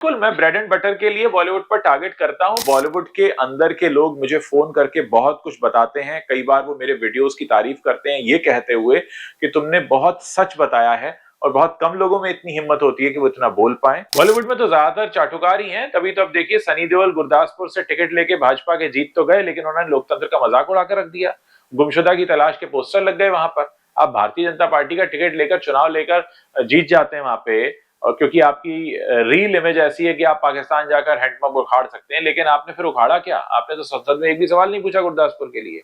बिल्कुल, मैं bread and butter के लिए बॉलीवुड पर टारगेट करता हूँ। बॉलीवुड के अंदर के लोग मुझे फोन करके बहुत कुछ बताते हैं। कई बार वो मेरे वीडियोस की तारीफ करते हैं ये कहते हुए कि तुमने बहुत सच बताया है, और बहुत कम लोगों में इतनी हिम्मत होती है कि वो इतना बोल पाए। बॉलीवुड में तो ज्यादातर चाटुकार ही हैं। तभी तो अब देखिए, सनी देओल गुरदासपुर से टिकट लेके भाजपा के जीत तो गए, लेकिन उन्होंने लोकतंत्र का मजाक उड़ाकर रख दिया। गुमशुदा की तलाश के पोस्टर लग गए वहां पर। आप भारतीय जनता पार्टी का टिकट लेकर चुनाव लेकर जीत जाते हैं वहां पे, और क्योंकि आपकी रील इमेज ऐसी है कि आप पाकिस्तान जाकर हैंडपंप उखाड़ सकते हैं, लेकिन आपने फिर उखाड़ा क्या? आपने तो संसद में एक भी सवाल नहीं पूछा गुरदासपुर के लिए।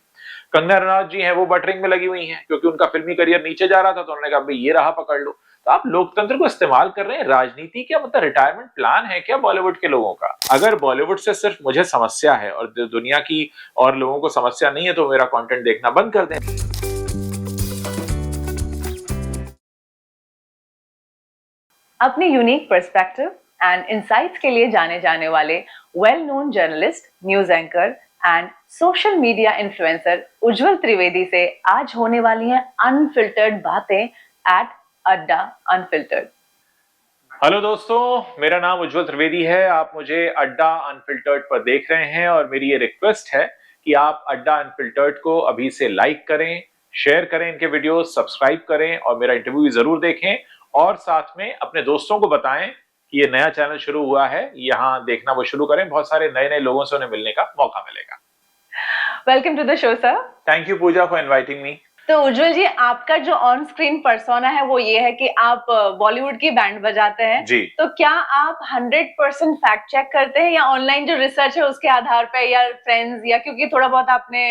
कंगना रनौत जी हैं, वो बटरिंग में लगी हुई हैं क्योंकि उनका फिल्मी करियर नीचे जा रहा था, तो उन्होंने कहा भाई ये रहा, पकड़ लो। तो आप लोकतंत्र को इस्तेमाल कर रहे हैं। राजनीति क्या मतलब रिटायरमेंट प्लान है क्या बॉलीवुड के लोगों का? अगर बॉलीवुड से सिर्फ मुझे समस्या है और दुनिया की और लोगों को समस्या नहीं है, तो मेरा कंटेंट देखना बंद कर दें। अपने यूनिक पर्सपेक्टिव एंड इंसाइट्स के लिए जाने जाने वाले well known journalist, news anchor and social media influencer Ujjwal Trivedi से आज होने वाली हैं अनफिल्टर्ड बातें एट अड्डा अनफिल्टर्ड। हेलो दोस्तों, मेरा नाम उज्जवल त्रिवेदी है। आप मुझे अड्डा अनफिल्टर्ड पर देख रहे हैं, और मेरी ये रिक्वेस्ट है कि आप अड्डा अनफिल्टर्ड को अभी से लाइक करें, शेयर करें, इनके वीडियो सब्सक्राइब करें, और मेरा इंटरव्यू भी जरूर देखें। और साथ में अपने दोस्तों को बताएं कि ये नया चैनल शुरू हुआ है, यहाँ देखना वो शुरू करें। बहुत सारे नए नए लोगों से उन्हें मिलने का मौका मिलेगा। Welcome to the show sir. Thank you Pooja for inviting me. तो उज्जवल जी, आपका जो ऑन स्क्रीन पर्सोना है वो ये है कि आप बॉलीवुड की बैंड बजाते हैं जी। तो क्या आप 100% फैक्ट चेक करते हैं, या ऑनलाइन जो रिसर्च है उसके आधार पे, या फ्रेंड्स, या क्योंकि थोड़ा बहुत आपने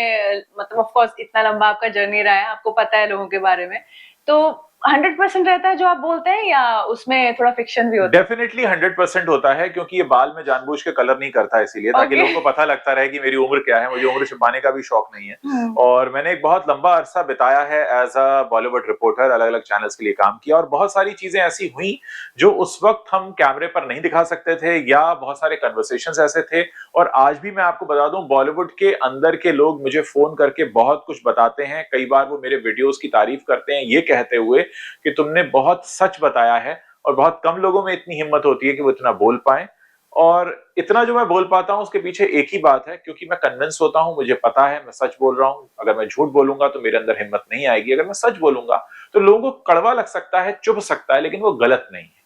मतलब ऑफ कोर्स इतना लंबा आपका जर्नी रहा है, आपको पता है लोगों के बारे में, तो 100% रहता है जो आप बोलते हैं, या उसमें थोड़ा फिक्शन भी होता है? डेफिनेटली 100% होता है, क्योंकि ये बाल में जानबूझ के कलर नहीं करता, इसीलिए ताकि लोगों को पता लगता रहे कि मेरी उम्र क्या है। मुझे उम्र छुपाने का भी शौक नहीं है। और मैंने एक बहुत लंबा अरसा बिताया है एज अ बॉलीवुड रिपोर्टर, अलग अलग चैनल्स के लिए काम किया, और बहुत सारी चीजें ऐसी हुई जो उस वक्त हम कैमरे पर नहीं दिखा सकते थे, या बहुत सारे कन्वर्सेशंस ऐसे थे। और आज भी मैं आपको बता दूं, बॉलीवुड के अंदर के लोग मुझे फोन करके बहुत कुछ बताते हैं। कई बार वो मेरे वीडियोस की तारीफ करते हैं ये कहते हुए कि तुमने बहुत सच बताया है, और बहुत कम लोगों में इतनी हिम्मत होती है कि वो इतना बोल पाए। और इतना जो मैं बोल पाता हूं उसके पीछे एक ही बात है, क्योंकि मैं कन्विंस होता हूं, मुझे पता है मैं सच बोल रहा हूं। अगर मैं झूठ बोलूंगा तो मेरे अंदर हिम्मत नहीं आएगी। अगर मैं सच बोलूंगा तो लोगों को कड़वा लग सकता है, चुभ सकता है, लेकिन वो गलत नहीं है।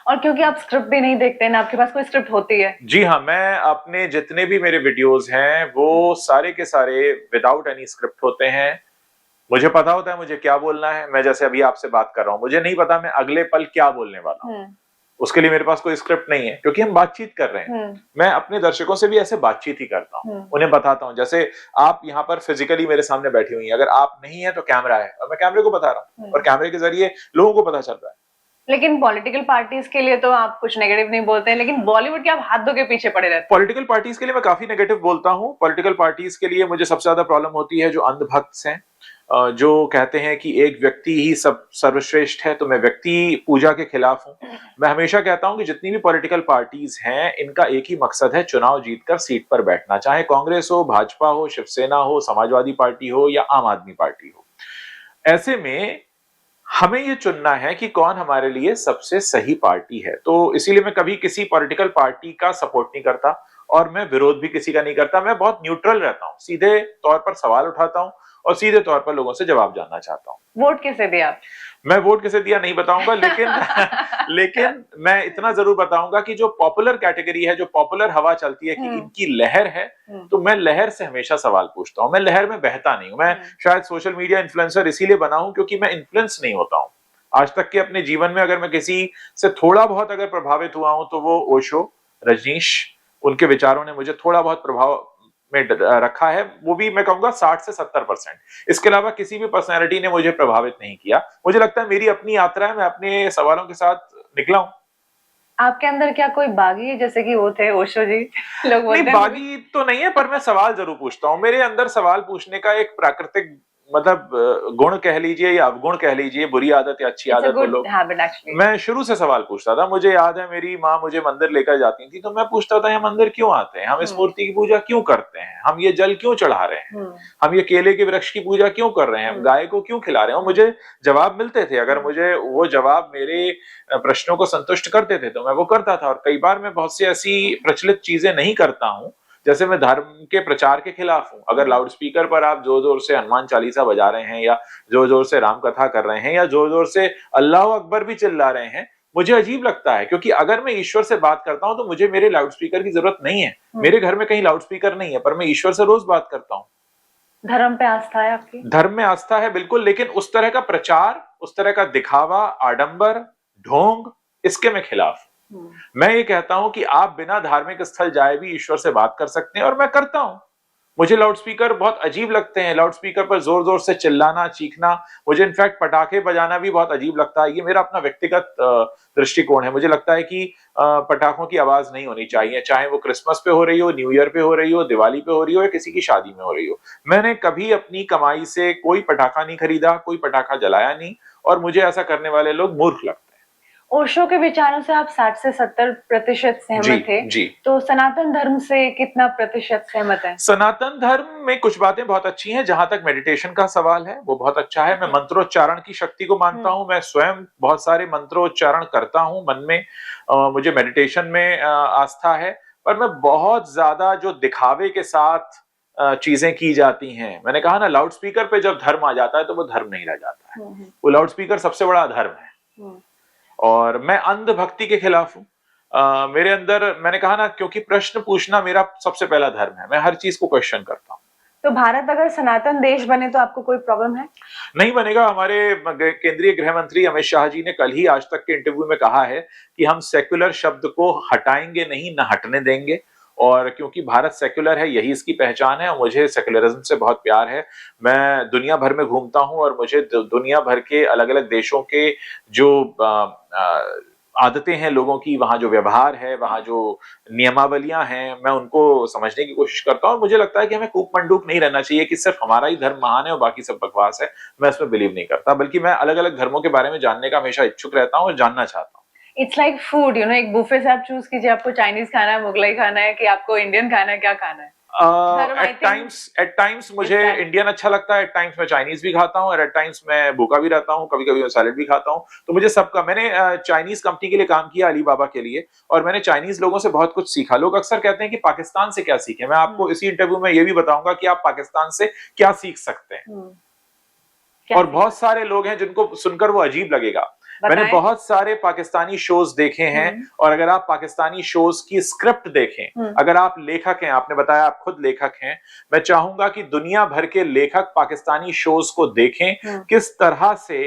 और क्योंकि आप स्क्रिप्ट भी नहीं देखते ना, आपके पास कोई स्क्रिप्ट होती है? जी हाँ, मैं अपने जितने भी मेरे वीडियोस हैं वो सारे के सारे विदाउट एनी स्क्रिप्ट होते हैं। मुझे पता होता है मुझे क्या बोलना है। मैं जैसे अभी आपसे बात कर रहा हूं, मुझे नहीं पता मैं अगले पल क्या बोलने वाला हूं। उसके लिए मेरे पास कोई स्क्रिप्ट नहीं है, क्योंकि हम बातचीत कर रहे हैं। मैं अपने दर्शकों से भी ऐसे बातचीत ही करता हूं, उन्हें बताता हूं। जैसे आप यहाँ पर फिजिकली मेरे सामने बैठी हुई हैं, अगर आप नहीं है तो कैमरा है, और मैं कैमरे को बता रहा हूं, और कैमरे के जरिए लोगों को पता चल रहा है। लेकिन पॉलिटिकल पार्टीज के लिए तो आप कुछ नेगेटिव नहीं बोलते हैं, लेकिन बॉलीवुड के आप हाथ धो के पीछे पड़े रहते हैं। पॉलिटिकल पार्टीज के लिए मैं काफी नेगेटिव बोलता हूं। पॉलिटिकल पार्टीज के लिए मुझे सबसे ज्यादा प्रॉब्लम होती है जो अंधभक्त हैं, जो कहते हैं कि एक व्यक्ति ही सब सर्वश्रेष्ठ है। तो मैं व्यक्ति पूजा के खिलाफ हूं। मैं हमेशा कहता हूं कि जितनी भी पॉलिटिकल पार्टीज हैं, इनका एक ही मकसद है, चुनाव जीतकर सीट पर बैठना। चाहे कांग्रेस हो, भाजपा हो, शिवसेना हो, समाजवादी पार्टी हो, या आम आदमी पार्टी हो। ऐसे में हमें ये चुनना है कि कौन हमारे लिए सबसे सही पार्टी है। तो इसीलिए मैं कभी किसी पॉलिटिकल पार्टी का सपोर्ट नहीं करता, और मैं विरोध भी किसी का नहीं करता। मैं बहुत न्यूट्रल रहता हूं, सीधे तौर पर सवाल उठाता हूं, और सीधे तौर पर लोगों से जवाब जानना चाहता हूं। वोट किसे दिया आप? मैं वोट किसे दिया नहीं बताऊंगा, लेकिन लेकिन मैं इतना जरूर बताऊंगा कि जो पॉपुलर कैटेगरी है, जो पॉपुलर हवा चलती है कि इनकी लहर है, तो मैं लहर से हमेशा सवाल पूछता हूं। मैं लहर में बहता नहीं हूं। मैं शायद सोशल मीडिया इन्फ्लुएंसर इसीलिए बना हूं क्योंकि मैं इन्फ्लुएंस नहीं होता हूं। आज तक के अपने जीवन में अगर मैं किसी से थोड़ा बहुत अगर प्रभावित हुआ हूं, तो वो ओशो, रजनीश, उनके विचारों ने मुझे थोड़ा बहुत प्रभाव में रखा है। वो भी मैं कहूंगा 60 से 70%। इसके अलावा किसी भी पर्सनैलिटी ने मुझे प्रभावित नहीं किया। मुझे लगता है मेरी अपनी यात्रा है, मैं अपने सवालों के साथ निकला हूं। आपके अंदर क्या कोई बागी है, जैसे कि वो थे ओशो जी? लोग बोलते नहीं, हैं बागी तो नहीं है, पर मैं सवाल जरूर पूछता हूं। मेरे अंदर सवाल पूछने का एक प्राकृतिक मतलब गुण कह लीजिए या अवगुण कह लीजिए, बुरी आदत या अच्छी आदत बोलो। मैं शुरू से सवाल पूछता था। मुझे याद है मेरी माँ मुझे मंदिर लेकर जाती थी तो मैं पूछता था ये मंदिर क्यों आते हैं, हम इस मूर्ति की पूजा क्यों करते हैं, हम ये जल क्यों चढ़ा रहे हैं, हम ये केले के वृक्ष की पूजा क्यों कर रहे हैं, हम गाय को क्यों खिला रहे हैं। मुझे जवाब मिलते थे, अगर मुझे वो जवाब मेरे प्रश्नों को संतुष्ट करते थे तो मैं वो करता था। और कई बार मैं बहुत सी ऐसी प्रचलित चीजें नहीं करता हूं, जैसे मैं धर्म के प्रचार के खिलाफ हूं। अगर लाउड स्पीकर पर आप जोर जोर से हनुमान चालीसा बजा रहे हैं या जोर जोर से राम कथा कर रहे हैं या जोर जोर से अल्लाह अकबर भी चिल्ला रहे हैं, मुझे अजीब लगता है। क्योंकि अगर मैं ईश्वर से बात करता हूं तो मुझे मेरे लाउड स्पीकर की जरूरत नहीं है। मेरे घर में कहीं लाउड स्पीकर नहीं है, पर मैं ईश्वर से रोज बात करता हूं। धर्म पे आस्था है आपकी? धर्म में आस्था है बिल्कुल, लेकिन उस तरह का प्रचार, उस तरह का दिखावा, आडंबर, ढोंग, इसके मैं खिलाफ। मैं ये कहता हूं कि आप बिना धार्मिक स्थल जाए भी ईश्वर से बात कर सकते हैं, और मैं करता हूं। मुझे लाउड स्पीकर बहुत अजीब लगते हैं, लाउड स्पीकर पर जोर जोर से चिल्लाना, चीखना। मुझे इनफैक्ट पटाखे बजाना भी बहुत अजीब लगता है। ये मेरा अपना व्यक्तिगत दृष्टिकोण है। मुझे लगता है कि पटाखों की आवाज नहीं होनी चाहिए, चाहे वो क्रिसमस पे हो रही हो, न्यू ईयर पे हो रही हो, दिवाली पे हो रही हो या किसी की शादी में हो रही हो। मैंने कभी अपनी कमाई से कोई पटाखा नहीं खरीदा, कोई पटाखा जलाया नहीं, और मुझे ऐसा करने वाले लोग मूर्ख लगते हैं। ओशो के विचारों से आप 60 से 70% सहमत थे। जी। तो सनातन धर्म से कितना प्रतिशत सहमत है? सनातन धर्म में कुछ बातें बहुत अच्छी हैं। जहां तक मेडिटेशन का सवाल है वो बहुत अच्छा है। मैं मंत्रोच्चारण की शक्ति को मानता हूं। मैं स्वयं बहुत सारे मंत्रोच्चारण करता हूं मन में। मुझे मेडिटेशन में आस्था है। पर मैं बहुत ज्यादा जो दिखावे के साथ चीजें की जाती हैं, मैंने कहा ना, लाउड स्पीकर पे जब धर्म आ जाता है तो वो धर्म नहीं रह जाता है। वो लाउड स्पीकर सबसे बड़ा धर्म है। और मैं अंधभक्ति के खिलाफ हूं। मेरे अंदर, मैंने कहा ना, क्योंकि प्रश्न पूछना मेरा सबसे पहला धर्म है। मैं हर चीज को क्वेश्चन करता हूं। तो भारत अगर सनातन देश बने तो आपको कोई प्रॉब्लम है? नहीं बनेगा। हमारे केंद्रीय गृह मंत्री अमित शाह जी ने कल ही आज तक के इंटरव्यू में कहा है कि हम सेक्युलर शब्द को हटाएंगे नहीं, न हटने देंगे। और क्योंकि भारत सेक्युलर है, यही इसकी पहचान है, और मुझे सेक्युलरिज्म से बहुत प्यार है। मैं दुनिया भर में घूमता हूं और मुझे दुनिया भर के अलग अलग देशों के जो आदतें हैं लोगों की, वहां जो व्यवहार है, वहां जो नियमावलियां हैं, मैं उनको समझने की कोशिश करता हूं। और मुझे लगता है कि हमें कूक मंडूक नहीं रहना चाहिए कि सिर्फ हमारा ही धर्म महान है और बाकी सब बकवास है। मैं इसमें बिलीव नहीं करता, बल्कि मैं अलग अलग धर्मों के बारे में जानने का हमेशा इच्छुक रहता हूं और जानना चाहता हूं। It's like food, you know, एक बुफे से आप चूज कीजिए आपको चाइनीज खाना है, मुगलाई खाना है, कि आपको इंडियन खाना है, क्या खाना है। एट टाइम्स मुझे इंडियन अच्छा लगता है, एट टाइम्स मैं चाइनीज भी खाता हूँ, और एट टाइम्स मैं भूखा भी रहता हूँ, कभी कभी मैं सैलेड भी खाता हूँ। तो मुझे सबका, मैंने चाइनीज कंपनी के लिए काम किया, अलीबाबा के लिए, और मैंने चाइनीज लोगों से बहुत कुछ सीखा। लोग अक्सर कहते हैं कि पाकिस्तान से क्या सीखे। मैं आपको इसी इंटरव्यू में ये भी बताऊंगा कि आप पाकिस्तान से क्या सीख सकते हैं। और बहुत सारे लोग हैं जिनको सुनकर वो अजीब लगेगा। मैंने बहुत सारे पाकिस्तानी शोज देखे हैं, और अगर आप पाकिस्तानी शोज की स्क्रिप्ट देखें, अगर आप लेखक हैं, आपने बताया आप खुद लेखक हैं, मैं चाहूंगा कि दुनिया भर के लेखक पाकिस्तानी शोज को देखें, किस तरह से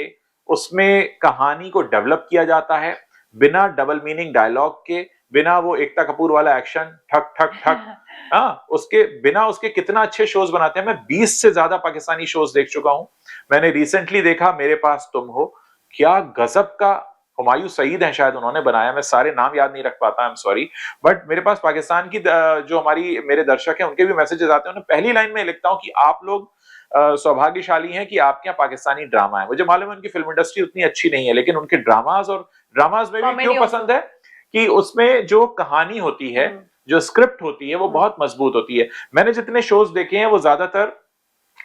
उसमें कहानी को डेवलप किया जाता है, बिना डबल मीनिंग डायलॉग के, बिना वो एकता कपूर वाला एक्शन ठक ठक ठक, उसके बिना, उसके कितना अच्छे शोज बनाते हैं। मैं 20 से ज्यादा पाकिस्तानी शोज देख चुका हूं। मैंने रिसेंटली देखा मेरे पास तुम हो, क्या गजब का, हुमायूं सईद है शायद उन्होंने बनाया, मैं सारे नाम याद नहीं रख पाता, आई एम सॉरी। बट मेरे पास पाकिस्तान की जो हमारी मेरे दर्शक हैं उनके भी मैसेजेस आते हैं। उन्हें पहली लाइन में लिखता हूं कि आप लोग सौभाग्यशाली हैं कि आपके यहाँ पाकिस्तानी ड्रामा है। मुझे मालूम है उनकी फिल्म इंडस्ट्री उतनी अच्छी नहीं है, लेकिन उनके ड्रामाज में भी क्यों पसंद है कि उसमें जो कहानी होती है, जो स्क्रिप्ट होती है, वो बहुत मजबूत होती है। मैंने जितने शोज देखे हैं वो ज्यादातर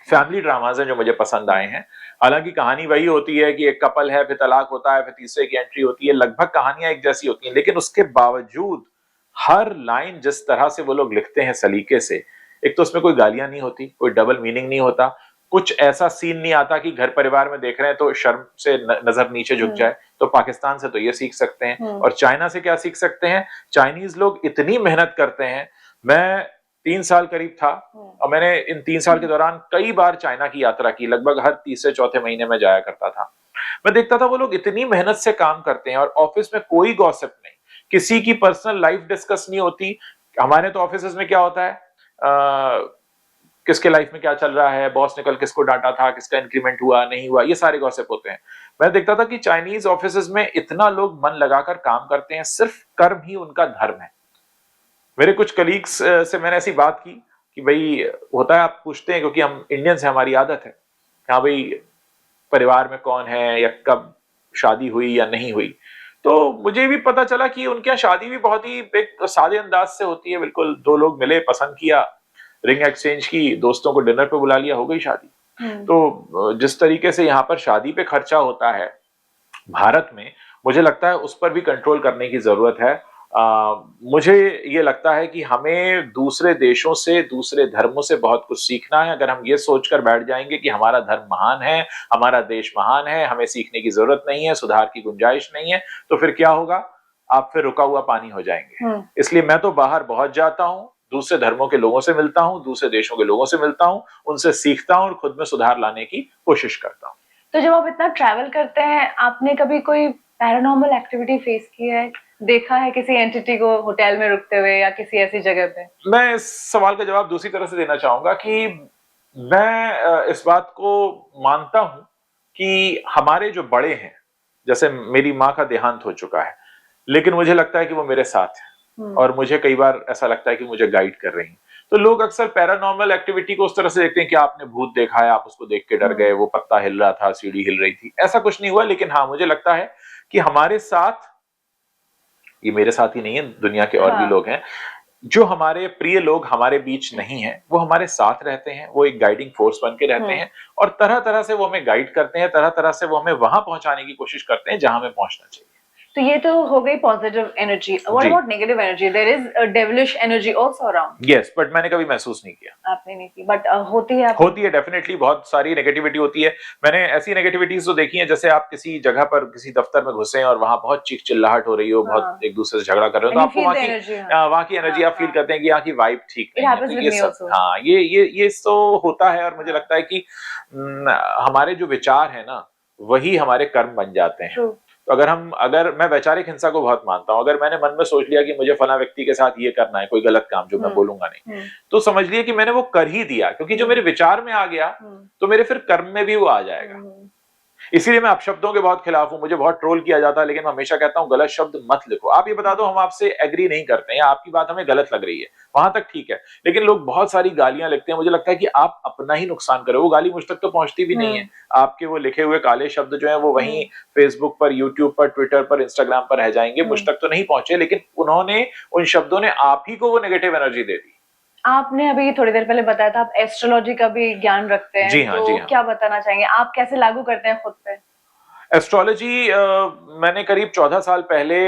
फैमिली ड्रामाज हैं जो मुझे पसंद आए हैं। हालांकि कहानी वही होती है कि एक कपल है, फिर तलाक होता है, फिर तीसरे की एंट्री होती है, लगभग कहानियां एक जैसी होती हैं, लेकिन उसके बावजूद हर लाइन जिस तरह से वो लोग लिखते हैं सलीके से, एक तो उसमें कोई गालियां नहीं होती, कोई डबल मीनिंग नहीं होता, कुछ ऐसा सीन नहीं आता कि घर परिवार में देख रहे हैं तो शर्म से नजर नीचे झुक जाए। तो पाकिस्तान से तो ये सीख सकते हैं। और चाइना से क्या सीख सकते हैं? चाइनीज लोग इतनी मेहनत करते हैं। मैं 3 साल करीब था, और मैंने इन 3 साल के दौरान कई बार चाइना की यात्रा की, लगभग हर तीसरे चौथे महीने में जाया करता था। मैं देखता था वो लोग इतनी मेहनत से काम करते हैं, और ऑफिस में कोई गॉसिप नहीं, किसी की पर्सनल लाइफ डिस्कस नहीं होती। हमारे तो ऑफिस में क्या होता है, किसके लाइफ में क्या चल रहा है, बॉस ने कल किसको डांटा था, किसका इंक्रीमेंट हुआ नहीं हुआ, ये सारे गॉसिप होते हैं। मैं देखता था कि चाइनीज ऑफिस में इतना लोग मन लगाकर काम करते हैं, सिर्फ कर्म ही उनका धर्म है। मेरे कुछ कलीग्स से मैंने ऐसी बात की कि भाई होता है, आप पूछते हैं क्योंकि हम इंडियंस हैं, हमारी आदत है हाँ भाई परिवार में कौन है या कब शादी हुई या नहीं हुई। तो मुझे भी पता चला कि उनके यहाँ शादी भी बहुत ही एक सादे अंदाज से होती है, बिल्कुल दो लोग मिले, पसंद किया, रिंग एक्सचेंज की, दोस्तों को डिनर पे बुला लिया, हो गई शादी। तो जिस तरीके से यहाँ पर शादी पे खर्चा होता है भारत में, मुझे लगता है उस पर भी कंट्रोल करने की जरूरत है। मुझे ये लगता है कि हमें दूसरे देशों से, दूसरे धर्मों से बहुत कुछ सीखना है। अगर हम ये सोचकर बैठ जाएंगे कि हमारा धर्म महान है, हमारा देश महान है, हमें सीखने की जरूरत नहीं है, सुधार की गुंजाइश नहीं है, तो फिर क्या होगा, आप फिर रुका हुआ पानी हो जाएंगे। इसलिए मैं तो बाहर बहुत जाता हूँ, दूसरे धर्मों के लोगों से मिलता हूँ, दूसरे देशों के लोगों से मिलता हूँ, उनसे सीखता हूँ और खुद में सुधार लाने की कोशिश करता हूँ। तो जब आप इतना ट्रैवल करते हैं, आपने कभी कोई पैरानॉर्मल एक्टिविटी फेस की है, देखा है किसी एंटिटी को होटल में रुकते हुए या किसी ऐसी जगह पे? मैं इस सवाल का जवाब दूसरी तरह से देना चाहूंगा कि मैं इस बात को मानता हूं कि हमारे जो बड़े हैं, जैसे मेरी माँ का देहांत हो चुका है, लेकिन मुझे लगता है कि वो मेरे साथ है और मुझे कई बार ऐसा लगता है कि मुझे गाइड कर रही हैं। तो लोग अक्सर पैरानॉर्मल एक्टिविटी को उस तरह से देखते हैं कि आपने भूत देखा है, आप उसको देख के डर गए, वो पत्ता हिल रहा था, सीढ़ी हिल रही थी, ऐसा कुछ नहीं हुआ। लेकिन हाँ, मुझे लगता है कि हमारे साथ, ये मेरे साथ ही नहीं है, दुनिया के और भी लोग हैं, जो हमारे प्रिय लोग हमारे बीच नहीं है, वो हमारे साथ रहते हैं, वो एक गाइडिंग फोर्स बन के रहते हैं और तरह तरह से वो हमें गाइड करते हैं, तरह तरह से वो हमें वहां पहुंचाने की कोशिश करते हैं जहां हमें पहुंचना चाहिए। तो ये तो हो गई positive energy. What about negative energy? There is a devilish energy also around. Yes, but मैंने कभी महसूस नहीं किया। आपने नहीं की, बट होती है? होती है, डेफिनेटली बहुत सारी नेगेटिविटी होती है। मैंने ऐसी नेगेटिविटीज तो देखी है, जैसे आप किसी जगह पर, किसी दफ्तर में घुसे और वहां बहुत चीख चिल्लाहट हो रही हो, बहुत एक दूसरे से झगड़ा कर रहे हो, तो आपको वहां की एनर्जी आप फील करते हैं कि यहाँ की वाइब ठीक नहीं है। तो ये सब, हाँ, ये तो होता है और मुझे लगता है कि हमारे जो विचार है ना, वही हमारे कर्म बन जाते हैं। तो अगर मैं वैचारिक हिंसा को बहुत मानता हूं, अगर मैंने मन में सोच लिया कि मुझे फला व्यक्ति के साथ ये करना है, कोई गलत काम जो मैं बोलूंगा नहीं, तो समझ लिया कि मैंने वो कर ही दिया, क्योंकि जो मेरे विचार में आ गया तो मेरे फिर कर्म में भी वो आ जाएगा। इसीलिए मैं अपशब्दों के बहुत खिलाफ हूं। मुझे बहुत ट्रोल किया जाता है, लेकिन मैं हमेशा कहता हूं गलत शब्द मत लिखो। आप ये बता दो हम आपसे एग्री नहीं करते हैं या आपकी बात हमें गलत लग रही है, वहां तक ठीक है, लेकिन लोग बहुत सारी गालियां लिखते हैं। मुझे लगता है कि आप अपना ही नुकसान करो। वो गाली मुझ तक तो पहुंचती भी नहीं है, आपके वो लिखे हुए काले शब्द जो है वो वहीं फेसबुक पर, यूट्यूब पर, ट्विटर पर, इंस्टाग्राम पर रह जाएंगे, मुझ तक तो नहीं पहुंचे, लेकिन उन्होंने, उन शब्दों ने आप ही को वो नेगेटिव एनर्जी दे दी। आपने अभी थोड़ी देर पहले बताया था आप एस्ट्रोलॉजी का भी ज्ञान रखते हैं। जी हाँ, तो जी हाँ। क्या बताना चाहेंगे, आप कैसे लागू करते हैं खुद पे? एस्ट्रोलॉजी मैंने करीब 14 साल पहले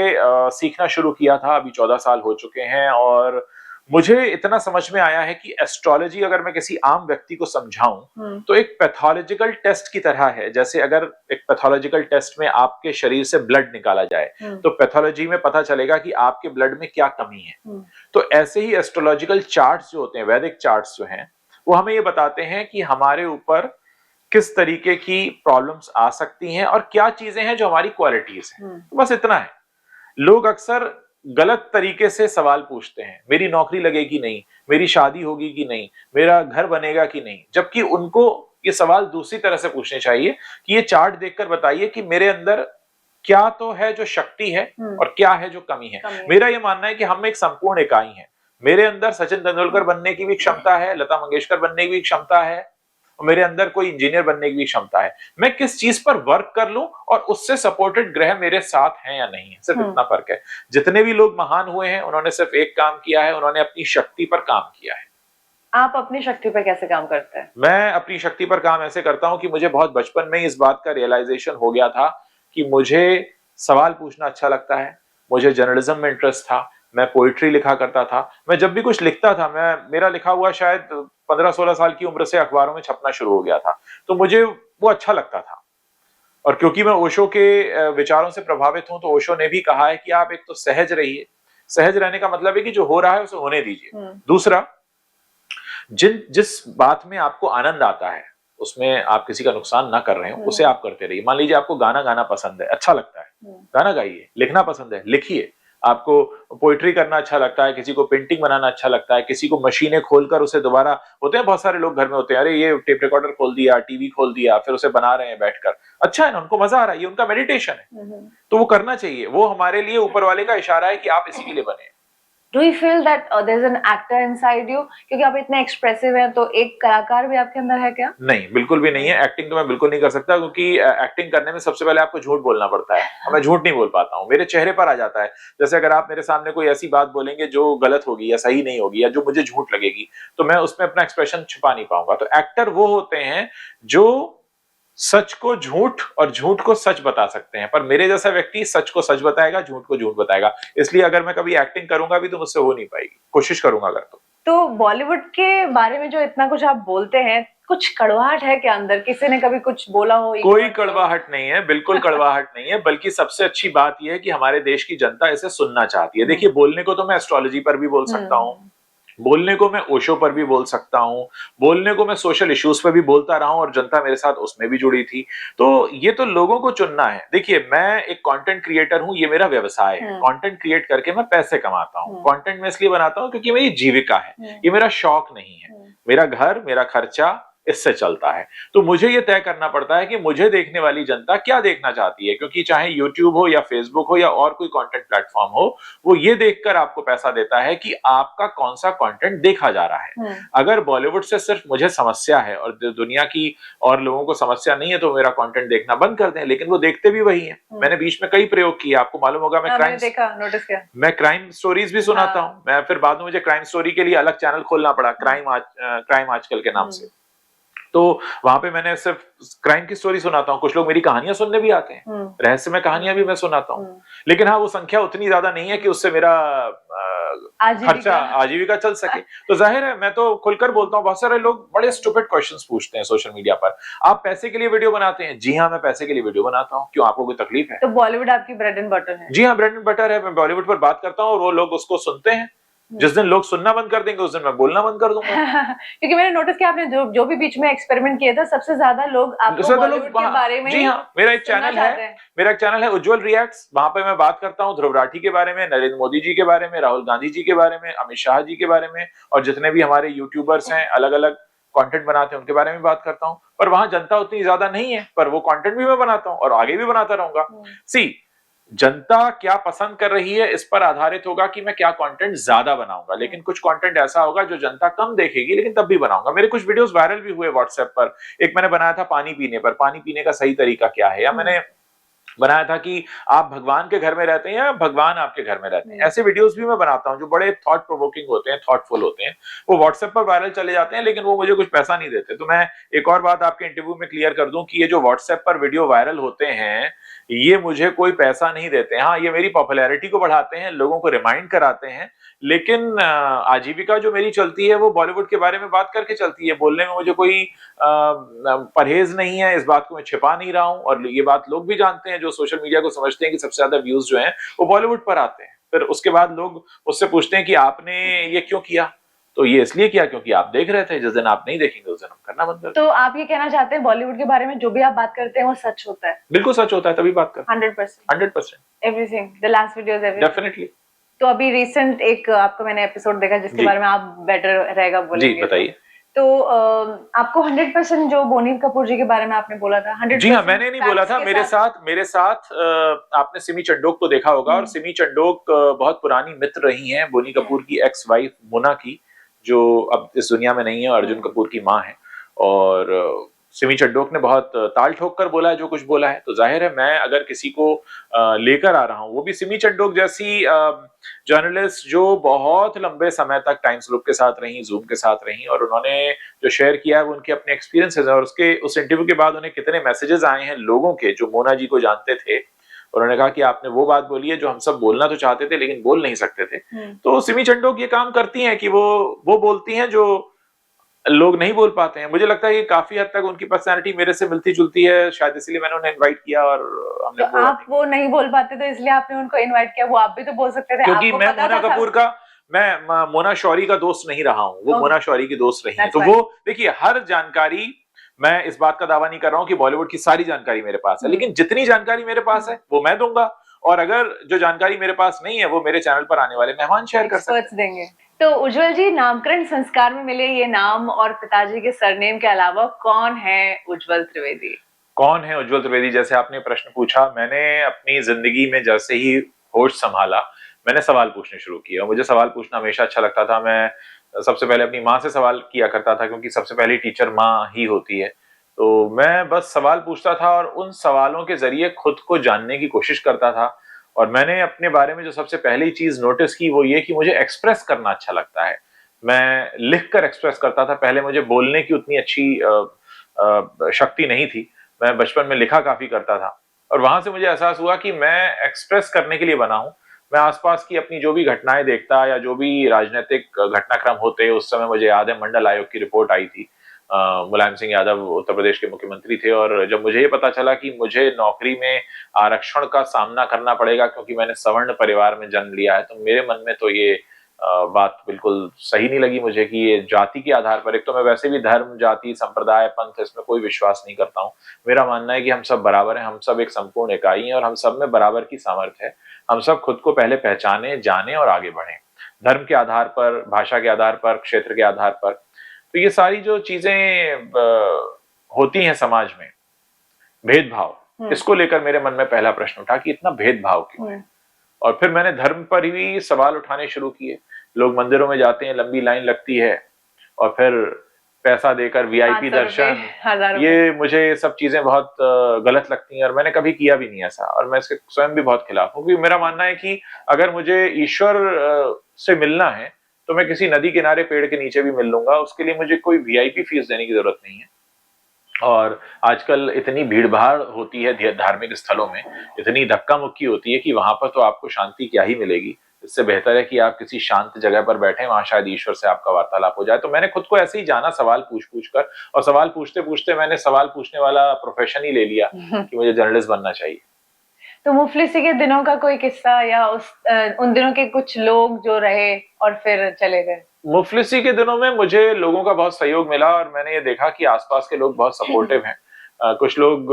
सीखना शुरू किया था। अभी 14 साल हो चुके हैं और मुझे इतना समझ में आया है कि एस्ट्रोलॉजी अगर मैं किसी आम व्यक्ति को समझाऊं तो एक पैथोलॉजिकल टेस्ट की तरह है। जैसे अगर एक पैथोलॉजिकल टेस्ट में आपके शरीर से ब्लड निकाला जाए तो पैथोलॉजी में पता चलेगा कि आपके ब्लड में क्या कमी है। तो ऐसे ही एस्ट्रोलॉजिकल चार्ट्स जो होते हैं, वैदिक चार्ट्स जो हैं, वो हमें ये बताते हैं कि हमारे ऊपर किस तरीके की प्रॉब्लम्स आ सकती हैं और क्या चीजें हैं जो हमारी क्वालिटीज हैं। तो बस इतना है। लोग अक्सर गलत तरीके से सवाल पूछते हैं, मेरी नौकरी लगेगी नहीं, मेरी शादी होगी कि नहीं, मेरा घर बनेगा कि नहीं, जबकि उनको ये सवाल दूसरी तरह से पूछने चाहिए कि ये चार्ट देखकर बताइए कि मेरे अंदर क्या तो है जो शक्ति है और क्या है जो कमी है। मेरा ये मानना है कि हम एक संपूर्ण इकाई हैं। मेरे अंदर सचिन तेंदुलकर बनने की भी क्षमता है, लता मंगेशकर बनने की भी क्षमता है, और मेरे अंदर कोई इंजीनियर बनने की भी क्षमता है। मैं किस चीज पर वर्क कर लूं और उससे सपोर्टेड ग्रह मेरे साथ हैं या नहीं है, सिर्फ इतना फर्क है। जितने भी लोग महान हुए हैं उन्होंने सिर्फ एक काम किया है, उन्होंने अपनी शक्ति पर काम किया है। आप अपनी शक्ति पर कैसे काम करते हैं? मैं अपनी शक्ति पर काम ऐसे करता हूं कि मुझे बहुत बचपन में इस बात का रियलाइजेशन हो गया था कि मुझे सवाल पूछना अच्छा लगता है, मुझे जर्नलिज्म में इंटरेस्ट था, मैं पोइट्री लिखा करता था। मैं जब भी कुछ लिखता था, मेरा लिखा हुआ शायद 15-16 साल की उम्र से अखबारों में छपना शुरू हो गया था, तो मुझे वो अच्छा लगता था। और क्योंकि मैं ओशो के विचारों से प्रभावित हूं, तो ओशो ने भी कहा है कि आप एक तो सहज रहिए। सहज रहने का मतलब है कि जो हो रहा है उसे होने दीजिए। दूसरा, जिस बात में आपको आनंद आता है, उसमें आप किसी का नुकसान ना कर रहे हो, उसे आप करते रहिए। मान लीजिए आपको गाना गाना पसंद है, अच्छा लगता है, गाना गाइए। लिखना पसंद है, लिखिए। आपको पोइट्री करना अच्छा लगता है, किसी को पेंटिंग बनाना अच्छा लगता है, किसी को मशीनें खोलकर उसे दोबारा, होते हैं बहुत सारे लोग घर में होते हैं, अरे ये टेप रिकॉर्डर खोल दिया, टीवी खोल दिया, फिर उसे बना रहे हैं बैठकर, अच्छा है ना, उनको मजा आ रहा है, ये उनका मेडिटेशन है, तो वो करना चाहिए। वो हमारे लिए ऊपर वाले का इशारा है कि आप इसी के लिए बने। Do you feel that there is an actor inside you, क्योंकि आप इतने एक्सप्रेसिव हैं, तो एक कलाकार भी आपके अंदर है क्या? नहीं, बिल्कुल भी नहीं है। एक्टिंग तो मैं बिल्कुल नहीं कर सकता, क्योंकि एक्टिंग करने में सबसे पहले आपको झूठ बोलना पड़ता है और मैं झूठ नहीं बोल पाता हूँ। मेरे चेहरे पर आ जाता है। जैसे अगर आप मेरे सामने कोई ऐसी बात बोलेंगे जो गलत होगी या सही नहीं होगी या जो मुझे झूठ लगेगी, तो मैं उसमें अपना एक्सप्रेशन छुपा नहीं पाऊंगा। तो एक्टर वो होते हैं जो सच को झूठ और झूठ को सच बता सकते हैं, पर मेरे जैसा व्यक्ति सच को सच बताएगा, झूठ को झूठ बताएगा। इसलिए अगर मैं कभी एक्टिंग करूंगा भी तो मुझसे हो नहीं पाएगी। कोशिश करूंगा अगर तो बॉलीवुड के बारे में जो इतना कुछ आप बोलते हैं, कुछ कड़वाहट है क्या अंदर? किसी ने कभी कुछ बोला हो? कोई कड़वाहट नहीं है, बिल्कुल कड़वाहट नहीं है, बल्कि सबसे अच्छी बात यह है कि हमारे देश की जनता इसे सुनना चाहती है। देखिए, बोलने को तो मैं एस्ट्रोलॉजी पर भी बोल सकता हूँ, बोलने को मैं ओशो पर भी बोल सकता हूँ, बोलने को मैं सोशल इश्यूज पर भी बोलता रहा हूं और जनता मेरे साथ उसमें भी जुड़ी थी। तो ये तो लोगों को चुनना है। देखिए, मैं एक कंटेंट क्रिएटर हूं, ये मेरा व्यवसाय है। कंटेंट क्रिएट करके मैं पैसे कमाता हूं। कंटेंट मैं इसलिए बनाता हूं क्योंकि मेरी जीविका है, ये मेरा शौक नहीं है। मेरा घर, मेरा खर्चा इससे चलता है। तो मुझे ये तय करना पड़ता है कि मुझे देखने वाली जनता क्या देखना चाहती है, क्योंकि चाहे यूट्यूब हो या फेसबुक हो या और कोई कंटेंट प्लेटफॉर्म हो, वो ये देखकर आपको पैसा देता है कि आपका कौन सा कंटेंट देखा जा रहा है। अगर बॉलीवुड से सिर्फ मुझे समस्या है और दुनिया की और लोगों को समस्या नहीं है, तो मेरा कंटेंट देखना बंद कर दें, लेकिन वो देखते भी वही है। मैंने बीच में कई प्रयोग किए, आपको मालूम होगा। मैं क्राइम स्टोरीज भी सुनाता हूँ। मैं फिर बाद में मुझे क्राइम स्टोरी के लिए अलग चैनल खोलना पड़ा, क्राइम आजकल के नाम से। तो वहां पे मैंने सिर्फ क्राइम की स्टोरी सुनाता हूँ। कुछ लोग मेरी कहानियां सुनने भी आते हैं, रहस्यमय कहानियां भी मैं सुनाता हूँ। लेकिन हाँ, वो संख्या उतनी ज्यादा नहीं है कि उससे मेरा खर्चा, आजीविका चल सके। तो जाहिर है, मैं तो खुलकर बोलता हूँ। बहुत सारे लोग बड़े स्टूपिड क्वेश्चंस पूछते हैं सोशल मीडिया पर, आप पैसे के लिए वीडियो बनाते हैं? जी हाँ, मैं पैसे के लिए वीडियो बनाता हूँ। क्यों, आपको कोई तकलीफ है? तो बॉलीवुड आपकी ब्रेड एंड बटर है? जी हाँ, ब्रेड एंड बटर है। मैं बॉलीवुड पर बात करता हूँ और वो लोग उसको सुनते हैं। जिस दिन लोग सुनना बंद कर देंगे, उस दिन मैं बोलना बंद कर दूंगा। क्योंकि मैंने नोटिस किया, आपने जो भी बीच में एक्सपेरिमेंट किया था, सबसे ज्यादा लोग आपको बॉलीवुड के बारे में। जी हाँ, मेरा एक चैनल है उज्जवल रिएक्ट्स। वहां पे मैं बात करता हूँ ध्रुव राठी के बारे में, नरेंद्र मोदी जी के बारे में, राहुल गांधी जी के बारे में, अमित शाह जी के बारे में, और जितने भी हमारे यूट्यूबर्स हैं, अलग अलग कंटेंट बनाते हैं, उनके बारे में बात करता हूँ। पर वहां जनता उतनी ज्यादा नहीं है, पर वो कंटेंट भी मैं बनाता हूँ और आगे भी बनाता रहूंगा। सी, जनता क्या पसंद कर रही है इस पर आधारित होगा कि मैं क्या कंटेंट ज्यादा बनाऊंगा। लेकिन कुछ कंटेंट ऐसा होगा जो जनता कम देखेगी, लेकिन तब भी बनाऊंगा। मेरे कुछ वीडियोस वायरल भी हुए व्हाट्सएप पर। एक मैंने बनाया था पानी पीने पर, पानी पीने का सही तरीका क्या है, या मैंने बनाया था कि आप भगवान के घर में रहते हैं या भगवान आपके घर में रहते हैं। ऐसे वीडियोस भी मैं बनाता हूं जो बड़े थॉट प्रोवोकिंग होते हैं, थॉटफुल होते हैं। वो व्हाट्सएप पर वायरल चले जाते हैं, लेकिन वो मुझे कुछ पैसा नहीं देते। तो मैं एक और बात आपके इंटरव्यू में क्लियर कर दूं कि ये जो व्हाट्सएप पर वीडियो वायरल होते हैं, ये मुझे कोई पैसा नहीं देते। हाँ, ये मेरी पॉपुलैरिटी को बढ़ाते हैं, लोगों को रिमाइंड कराते हैं, लेकिन आजीविका जो मेरी चलती है वो बॉलीवुड के बारे में बात करके चलती है। बोलने में मुझे कोई परहेज नहीं है, इस बात को मैं छिपा नहीं रहा हूं। और ये बात लोग भी जानते हैं, जो सोशल मीडिया को समझते हैं कि सबसे ज्यादा व्यूज जो हैं वो बॉलीवुड पर आते हैं। फिर उसके बाद लोग मुझसे पूछते हैं कि आपने ये क्यों किया? तो ये इसलिए किया क्योंकि आप देख रहे थे। जिस दिन आप नहीं देखेंगे उस दिन हम करना बंद कर देंगे। तो आप ये कहना चाहते हैं बॉलीवुड के बारे में जो भी आप बात करते हैं वो सच होता है? बिल्कुल सच होता है, तभी बात कर। 100% everything, the last videos everything. Definitely. तो अभी रिसेंट एक आपको मैंने एपिसोड देखा जिसके बारे में आप बेटर रहेगा बोलेंगे। जी बताइए। तो आपको 100% जो बोनी कपूर जी के बारे में आपने बोला था, 100%? जी हाँ, मैंने नहीं बोला था। मेरे साथ आपने सिमी चंडोक को देखा होगा, और सिमी चंडोक बहुत पुरानी मित्र रही हैं बोनी कपूर की एक्स वाइफ मोना की, जो अब इस दुनिया में नहीं है, अर्जुन कपूर की माँ है। और सिमी चंडोक ने बहुत ताल ठोक कर बोला है जो कुछ बोला है। तो जाहिर है, मैं अगर किसी को लेकर आ रहा हूं, वो भी सिमी चंडोक जैसी जर्नलिस्ट जो बहुत लंबे समय तक टाइम्स ग्रुप के साथ रही, जूम के साथ रही, और उन्होंने जो शेयर किया है वो उनके अपने एक्सपीरियंसेस है। और उस इंटरव्यू के बाद उन्हें कितने मैसेजेस आए हैं लोगों के जो मोना जी को जानते थे। उन्होंने कहा कि आपने वो बात बोली है जो हम सब बोलना तो चाहते थे लेकिन बोल नहीं सकते थे। तो सिमी चंडोक ये काम करती हैं कि वो बोलती हैं जो लोग नहीं बोल पाते हैं। मुझे लगता है कि काफी हद तक उनकी पर्सनैलिटी मेरे से मिलती जुलती है, शायद इसलिए मैंने उन्हें इनवाइट किया। और हमने तो आप वो नहीं बोल पाते तो इसलिए आपने उनको इनवाइट किया, वो आप भी तो बोल सकते थे। क्योंकि मैं मोना कपूर का, मैं मोना शौरी का दोस्त नहीं रहा हूँ, वो मोना शौरी की दोस्त रही है। तो वो देखिए, हर जानकारी, मैं इस बात का दावा नहीं कर रहा हूँ कि बॉलीवुड की सारी जानकारी मेरे पास है, लेकिन जितनी जानकारी मेरे पास है वो मैं दूंगा। और अगर जो जानकारी मेरे पास नहीं है वो मेरे चैनल पर आने वाले मेहमान शेयर कर सकते देंगे। तो उज्जवल जी, नामकरण संस्कार में मिले ये नाम और पिताजी के सरनेम के अलावा कौन है उज्जवल त्रिवेदी? कौन है उज्जवल त्रिवेदी? जैसे आपने प्रश्न पूछा, मैंने अपनी जिंदगी में जैसे ही होश संभाला, मैंने सवाल पूछने शुरू किए और मुझे सवाल पूछना हमेशा अच्छा लगता था। मैं सबसे पहले अपनी माँ से सवाल किया करता था क्योंकि सबसे पहली टीचर माँ ही होती है। तो मैं बस सवाल पूछता था और उन सवालों के ज़रिए खुद को जानने की कोशिश करता था। और मैंने अपने बारे में जो सबसे पहली चीज़ नोटिस की वो ये कि मुझे एक्सप्रेस करना अच्छा लगता है। मैं लिखकर एक्सप्रेस करता था, पहले मुझे बोलने की उतनी अच्छी शक्ति नहीं थी। मैं बचपन में लिखा काफ़ी करता था और वहाँ से मुझे एहसास हुआ कि मैं एक्सप्रेस करने के लिए बना हूँ। मैं आसपास की अपनी जो भी घटनाएं देखता या जो भी राजनीतिक घटनाक्रम होते, उस समय मुझे याद है मंडल आयोग की रिपोर्ट आई थी। मुलायम सिंह यादव उत्तर प्रदेश के मुख्यमंत्री थे और जब मुझे ये पता चला कि मुझे नौकरी में आरक्षण का सामना करना पड़ेगा क्योंकि मैंने सवर्ण परिवार में जन्म लिया है, तो मेरे मन में तो ये बात बिल्कुल सही नहीं लगी मुझे कि ये जाति के आधार पर, एक तो मैं वैसे भी धर्म, जाति, संप्रदाय, पंथ इसमें कोई विश्वास नहीं करता हूँ। मेरा मानना है कि हम सब बराबर हैं, हम सब एक संपूर्ण इकाई हैं और हम सब में बराबर की सामर्थ्य है। हम सब खुद को पहले पहचाने, जाने और आगे बढ़ें। धर्म के आधार पर, भाषा के आधार पर, क्षेत्र के आधार पर। तो ये सारी जो चीजें होती हैं समाज में, भेदभाव, इसको लेकर मेरे मन में पहला प्रश्न उठा कि इतना भेदभाव क्यों है। और फिर मैंने धर्म पर ही सवाल उठाने शुरू किए। लोग मंदिरों में जाते हैं, लंबी लाइन लगती है और फिर पैसा देकर वीआईपी दर्शन, ये मुझे सब चीजें बहुत गलत लगती हैं और मैंने कभी किया भी नहीं ऐसा और मैं इसके स्वयं भी बहुत खिलाफ हूँ। क्योंकि मेरा मानना है कि अगर मुझे ईश्वर से मिलना है तो मैं किसी नदी किनारे पेड़ के नीचे भी मिल लूंगा, उसके लिए मुझे कोई वीआईपी फीस देने की जरूरत नहीं है। और आजकल इतनी भीड़-भाड़ होती है धार्मिक स्थलों में, इतनी धक्का-मुक्की होती है कि वहां पर तो आपको शांति क्या ही मिलेगी। इससे बेहतर है कि आप किसी शांत जगह पर बैठे, वहां शायद ईश्वर से आपका वार्तालाप हो जाए। तो मैंने खुद को ऐसे ही जाना सवाल पूछ-पूछ कर, और सवाल पूछते-पूछते मैंने सवाल पूछने वाला प्रोफेशन ही ले लिया कि मुझे जर्नलिस्ट बनना चाहिए। तो मुफलिसी के दिनों का कोई किस्सा या उन दिनों के कुछ लोग जो रहे और फिर चले गए? मुफलिसी के दिनों में मुझे लोगों का बहुत सहयोग मिला और मैंने ये देखा कि आसपास के लोग बहुत सपोर्टिव हैं। कुछ लोग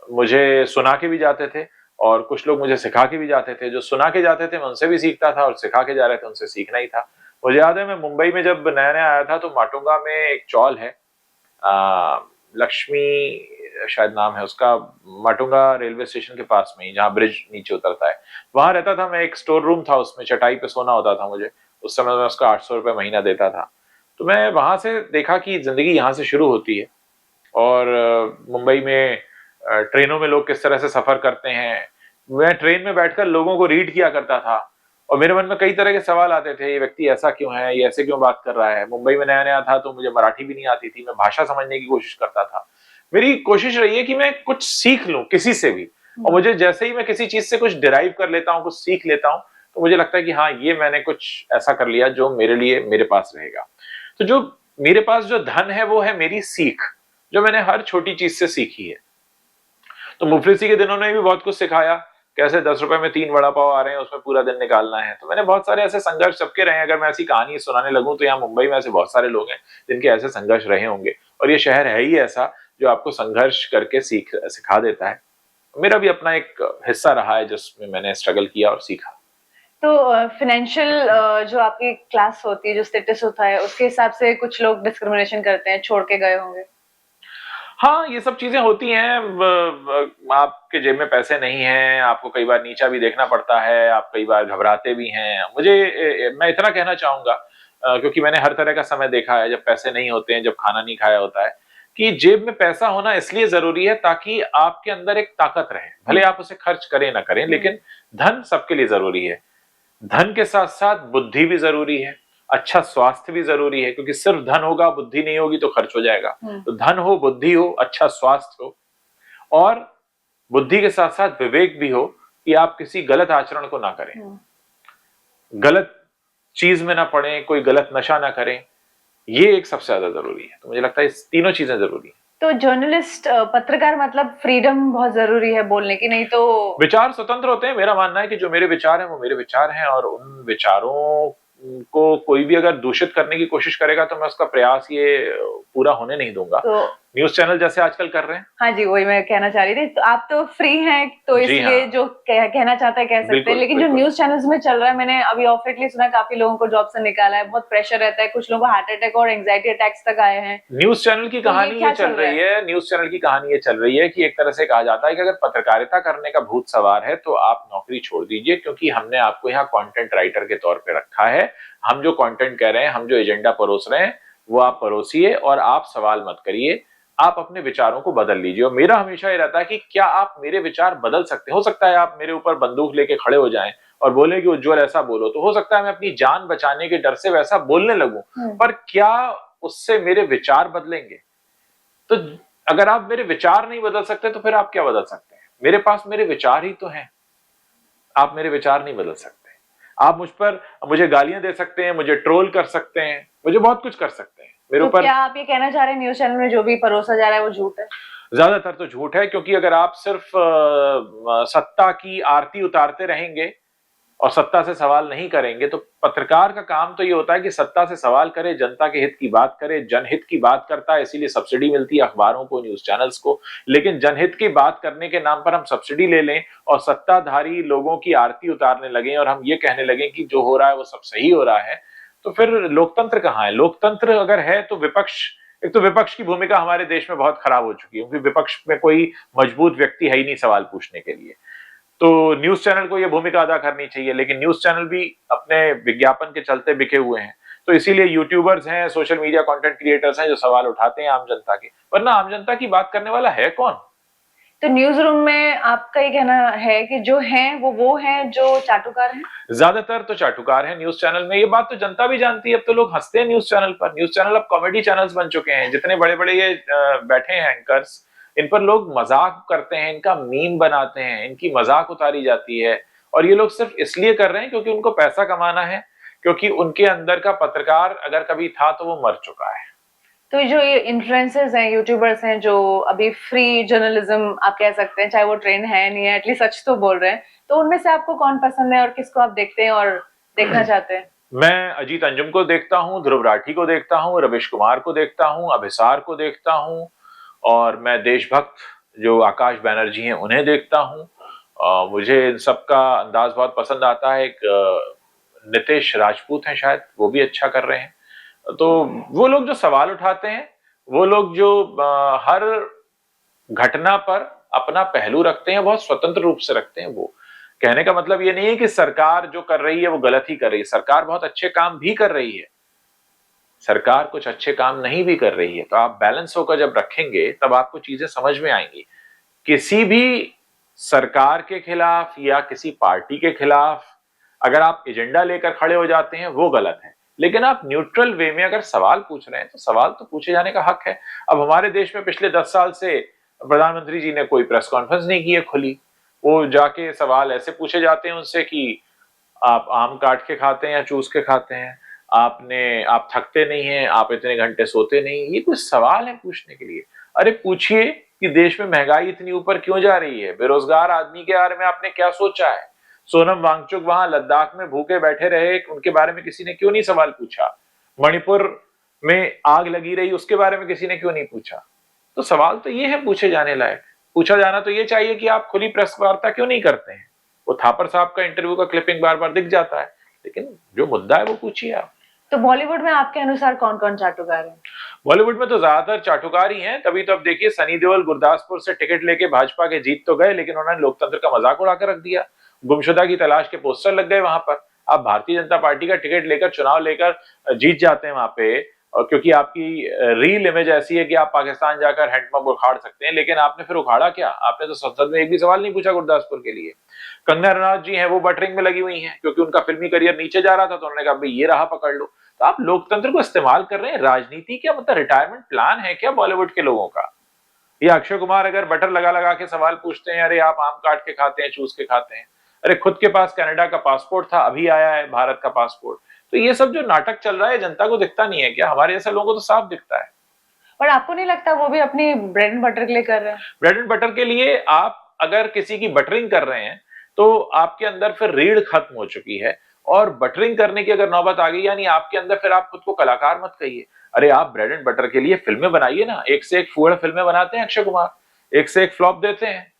मुझे सुना के भी जाते थे और कुछ लोग मुझे सिखा के भी जाते थे। जो सुना के जाते थे मैं उनसे भी सीखता था और सिखा के जा रहे थे उनसे सीखना ही था। मुझे याद है मैं मुंबई में जब नया-नया आया था तो माटुंगा में एक चौल है, लक्ष्मी शायद नाम है उसका, माटुंगा रेलवे स्टेशन के पास में ही, जहाँ ब्रिज नीचे उतरता है, वहां रहता था मैं। एक स्टोर रूम था, उसमें चटाई पे सोना होता था मुझे। उस समय मैं उसका 800 रुपये महीना देता था। तो मैं वहां से देखा कि जिंदगी यहाँ से शुरू होती है और मुंबई में ट्रेनों में लोग किस तरह से सफर करते हैं। मैं ट्रेन में बैठकर लोगों को रीड किया करता था और मेरे मन में कई तरह के सवाल आते थे, ये व्यक्ति ऐसा क्यों है, ये ऐसे क्यों बात कर रहा है। मुंबई में नया नया था तो मुझे मराठी भी नहीं आती थी, मैं भाषा समझने की कोशिश करता था। मेरी कोशिश रही है कि मैं कुछ सीख लूं किसी से भी, और मुझे जैसे ही मैं किसी चीज से कुछ डिराइव कर लेता हूँ, कुछ सीख लेता हूँ, तो मुझे लगता है कि हाँ ये मैंने कुछ ऐसा कर लिया जो मेरे लिए मेरे पास रहेगा। तो जो मेरे पास जो धन है वो है मेरी सीख, जो मैंने हर छोटी चीज से सीखी है। तो मुफलिसी के दिनों ने भी बहुत कुछ सिखाया, कैसे 10 रुपए में 3 वड़ा पाव आ रहे हैं, उसमें पूरा दिन निकालना है। तो मैंने बहुत सारे ऐसे संघर्ष सबके रहे हैं। अगर मैं ऐसी कहानी सुनाने लगूं तो यहाँ मुंबई में ऐसे बहुत सारे लोग हैं जिनके ऐसे संघर्ष रहे होंगे, और ये शहर है ही ऐसा जो आपको संघर्ष करके सिखा देता है। मेरा भी अपना एक हिस्सा रहा है जिसमें मैंने स्ट्रगल किया और सीखा। तो फाइनेंशियल जो आपकी क्लास होती है, जो स्टेटस होता है, उसके हिसाब से कुछ लोग डिस्क्रिमिनेशन करते हैं, छोड़ के गए होंगे। हाँ, ये सब चीजें होती हैं। आपके जेब में पैसे नहीं हैं, आपको कई बार नीचा भी देखना पड़ता है, आप कई बार घबराते भी हैं। मैं इतना कहना चाहूंगा, क्योंकि मैंने हर तरह का समय देखा है, जब पैसे नहीं होते हैं, जब खाना नहीं खाया होता है, कि जेब में पैसा होना इसलिए जरूरी है ताकि आपके अंदर एक ताकत रहे। भले आप उसे खर्च करें ना करें, लेकिन धन सबके लिए जरूरी है। धन के साथ साथ बुद्धि भी जरूरी है, अच्छा स्वास्थ्य भी जरूरी है, क्योंकि सिर्फ धन होगा, बुद्धि नहीं होगी तो खर्च हो जाएगा। तो धन हो, बुद्धि हो, अच्छा स्वास्थ्य हो, और बुद्धि के साथ साथ विवेक भी हो कि आप किसी गलत आचरण को ना करें, गलत चीज में ना पड़े, कोई गलत नशा ना करें। ये एक सबसे ज्यादा जरूरी है। तो मुझे लगता है इस तीनों चीजें जरूरी है। तो जर्नलिस्ट, पत्रकार मतलब फ्रीडम बहुत जरूरी है बोलने की, नहीं तो विचार स्वतंत्र होते हैं। मेरा मानना है कि जो मेरे विचार हैं वो मेरे विचार हैं, और उन विचारों को कोई भी अगर दूषित करने की कोशिश करेगा तो मैं उसका प्रयास ये पूरा होने नहीं दूंगा। तो न्यूज चैनल जैसे आजकल कर रहे हैं। हाँ जी, वही मैं कहना चाह रही थी। तो आप तो फ्री हैं, तो जी इसलिए हाँ, जो कहना चाहता है कह सकते हैं। बिल्कुल लेकिन जो बिल्कुल। न्यूज चैनल्स में चल रहा है, मैंने अभी ऑफ लेटली सुना काफी लोगों को जॉब से निकाला है, बहुत प्रेशर रहता है, कुछ लोगों को हार्ट अटैक और एंजाइटी अटैक्स तक आए हैं। न्यूज चैनल की तो ये कहानी ये क्या चल चल रहा रही है? है, न्यूज चैनल की कहानी ये चल रही है कि एक तरह से कहा जाता है कि अगर पत्रकारिता करने का भूत सवार है तो आप नौकरी छोड़ दीजिए, क्योंकि हमने आपको यहाँ कंटेंट राइटर के तौर पे रखा है। हम जो कंटेंट कह रहे हैं, हम जो एजेंडा परोस रहे हैं, वो आप परोसिए और आप सवाल मत करिए, आप अपने विचारों को बदल लीजिए। और मेरा हमेशा ये रहता है कि क्या आप मेरे विचार बदल सकते हैं? हो सकता है आप मेरे ऊपर बंदूक लेके खड़े हो जाएं और बोले कि उज्जवल ऐसा बोलो, तो हो सकता है मैं अपनी जान बचाने के डर से वैसा बोलने लगूं, पर क्या उससे मेरे विचार बदलेंगे? तो अगर आप मेरे विचार नहीं बदल सकते तो फिर आप क्या बदल सकते हैं? मेरे पास मेरे विचार ही तो हैं। आप मेरे विचार नहीं बदल सकते। आप मुझे गालियां दे सकते हैं, मुझे ट्रोल कर सकते हैं, मुझे बहुत कुछ कर सकते हैं मेरे तो ऊपर। क्या आप ये कहना चाह रहे हैं न्यूज चैनल में जो भी परोसा जा रहा है वो झूठ है? ज्यादातर तो झूठ है, क्योंकि अगर आप सिर्फ सत्ता की आरती उतारते रहेंगे और सत्ता से सवाल नहीं करेंगे, तो पत्रकार का काम तो ये होता है कि सत्ता से सवाल करे, जनता के हित की बात करे, जनहित की बात करता है, इसीलिए सब्सिडी मिलती है अखबारों को, न्यूज चैनल्स को। लेकिन जनहित की बात करने के नाम पर हम सब्सिडी ले लें और सत्ताधारी लोगों की आरती उतारने लगे और हम ये कहने लगे कि जो हो रहा है वो सब सही हो रहा है, तो फिर लोकतंत्र कहाँ है? लोकतंत्र अगर है तो एक तो विपक्ष की भूमिका हमारे देश में बहुत खराब हो चुकी है, क्योंकि विपक्ष में कोई मजबूत व्यक्ति है ही नहीं सवाल पूछने के लिए। तो न्यूज चैनल को यह भूमिका अदा करनी चाहिए, लेकिन न्यूज चैनल भी अपने विज्ञापन के चलते बिके हुए हैं। तो इसीलिए यूट्यूबर्स हैं, सोशल मीडिया कंटेंट क्रिएटर्स हैं जो सवाल उठाते हैं आम जनता के, वरना आम जनता की बात करने वाला है कौन? तो न्यूज रूम में आपका ये कहना है कि जो हैं वो हैं जो चाटुकार हैं? ज्यादातर तो चाटुकार हैं न्यूज चैनल में। ये बात तो जनता भी जानती है। अब तो लोग हंसते हैं न्यूज चैनल पर। न्यूज चैनल अब कॉमेडी चैनल्स बन चुके हैं। जितने बड़े बड़े ये बैठे हैं एंकर्स, इन पर लोग मजाक करते हैं, इनका मीम बनाते हैं, इनकी मजाक उतारी जाती है। और ये लोग सिर्फ इसलिए कर रहे हैं क्योंकि उनको पैसा कमाना है, क्योंकि उनके अंदर का पत्रकार अगर कभी था तो वो मर चुका है। तो जो ये इन्फ्लुएंसर्स हैं, यूट्यूबर्स हैं, जो अभी फ्री जर्नलिज्म आप कह सकते हैं, चाहे वो ट्रेंड है नहीं है, एटलीस्ट सच तो बोल रहे हैं, तो उनमें से आपको कौन पसंद है और किसको आप देखते हैं और देखना चाहते हैं? मैं अजीत अंजुम को देखता हूँ, ध्रुव राठी को देखता हूँ, रविश कुमार को देखता हूँ, अभिसार को देखता हूँ, और मैं देशभक्त जो आकाश बैनर्जी हैं उन्हें देखता हूँ। मुझे इन सबका अंदाज बहुत पसंद आता है। एक नितेश राजपूत हैं, शायद वो भी अच्छा कर रहे हैं। तो वो लोग जो सवाल उठाते हैं, वो लोग जो हर घटना पर अपना पहलू रखते हैं, बहुत स्वतंत्र रूप से रखते हैं। वो कहने का मतलब ये नहीं है कि सरकार जो कर रही है वो गलत ही कर रही है। सरकार बहुत अच्छे काम भी कर रही है, सरकार कुछ अच्छे काम नहीं भी कर रही है। तो आप बैलेंस होकर जब रखेंगे तब आपको चीजें समझ में आएंगी। किसी भी सरकार के खिलाफ या किसी पार्टी के खिलाफ अगर आप एजेंडा लेकर खड़े हो जाते हैं वो गलत है, लेकिन आप न्यूट्रल वे में अगर सवाल पूछ रहे हैं तो सवाल तो पूछे जाने का हक है। अब हमारे देश में पिछले 10 साल से प्रधानमंत्री जी ने कोई प्रेस कॉन्फ्रेंस नहीं की है खुली। वो जाके सवाल ऐसे पूछे जाते हैं उनसे कि आप आम काट के खाते हैं या चूस के खाते हैं, आप थकते नहीं हैं, आप इतने घंटे सोते नहीं। ये कुछ सवाल है पूछने के लिए? अरे पूछिए कि देश में महंगाई इतनी ऊपर क्यों जा रही है, बेरोजगार आदमी के बारे में आपने क्या सोचा है? सोनम वांगचुक वहां लद्दाख में भूखे बैठे रहे, उनके बारे में किसी ने क्यों नहीं सवाल पूछा? मणिपुर में आग लगी रही, उसके बारे में किसी ने क्यों नहीं पूछा? तो सवाल तो ये है पूछे जाने लायक। पूछा जाना तो ये चाहिए कि आप खुली प्रेस वार्ता क्यों नहीं करते हैं? वो थापर साहब का इंटरव्यू का क्लिपिंग बार बार दिख जाता है, लेकिन जो मुद्दा है वो पूछिए आप। तो बॉलीवुड में आपके अनुसार कौन कौन चाटुकार है? बॉलीवुड में तो ज्यादातर चाटुकार ही हैं। तभी तो अब देखिए, सनी देओल गुरदासपुर से टिकट लेके भाजपा के जीत तो गए, लेकिन उन्होंने लोकतंत्र का मजाक उड़ाकर रख दिया। गुमशुदा की तलाश के पोस्टर लग गए वहां पर। आप भारतीय जनता पार्टी का टिकट लेकर चुनाव लेकर जीत जाते हैं वहां पे, और क्योंकि आपकी रील इमेज ऐसी है कि आप पाकिस्तान जाकर हैंडपंप उखाड़ सकते हैं, लेकिन आपने फिर उखाड़ा क्या? आपने तो संसद में एक भी सवाल नहीं पूछा गुरदासपुर के लिए। कंगना रनौत जी हैं, वो बटरिंग में लगी हुई हैं क्योंकि उनका फिल्मी करियर नीचे जा रहा था, तो उन्होंने कहा भाई ये रहा पकड़ लो। तो आप लोकतंत्र को इस्तेमाल कर रहे हैं। राजनीति क्या मतलब रिटायरमेंट प्लान है क्या बॉलीवुड के लोगों का? ये अक्षय कुमार अगर बटर लगा लगा के सवाल पूछते हैं, अरे आप आम काट के खाते हैं, चूस के खाते हैं। अरे खुद के पास कनाडा का पासपोर्ट था, अभी आया है भारत का पासपोर्ट। तो ये सब जो नाटक चल रहा है जनता को दिखता नहीं है क्या? हमारे जैसे लोगों को तो साफ दिखता है। और आपको नहीं लगता वो भी अपनी ब्रेड एंड बटर के लिए कर रहे हैं? ब्रेड एंड बटर के लिए आप अगर किसी की बटरिंग कर रहे हैं तो आपके अंदर फिर रीढ़ खत्म हो चुकी है, और बटरिंग करने की अगर नौबत आ गई, यानी आपके अंदर, फिर आप खुद को कलाकार मत कहिए। अरे आप ब्रेड एंड बटर के लिए फिल्में बनाइए ना, एक से एक फूहड़ फिल्में बनाते हैं अक्षय कुमार, एक से एक फ्लॉप देते हैं,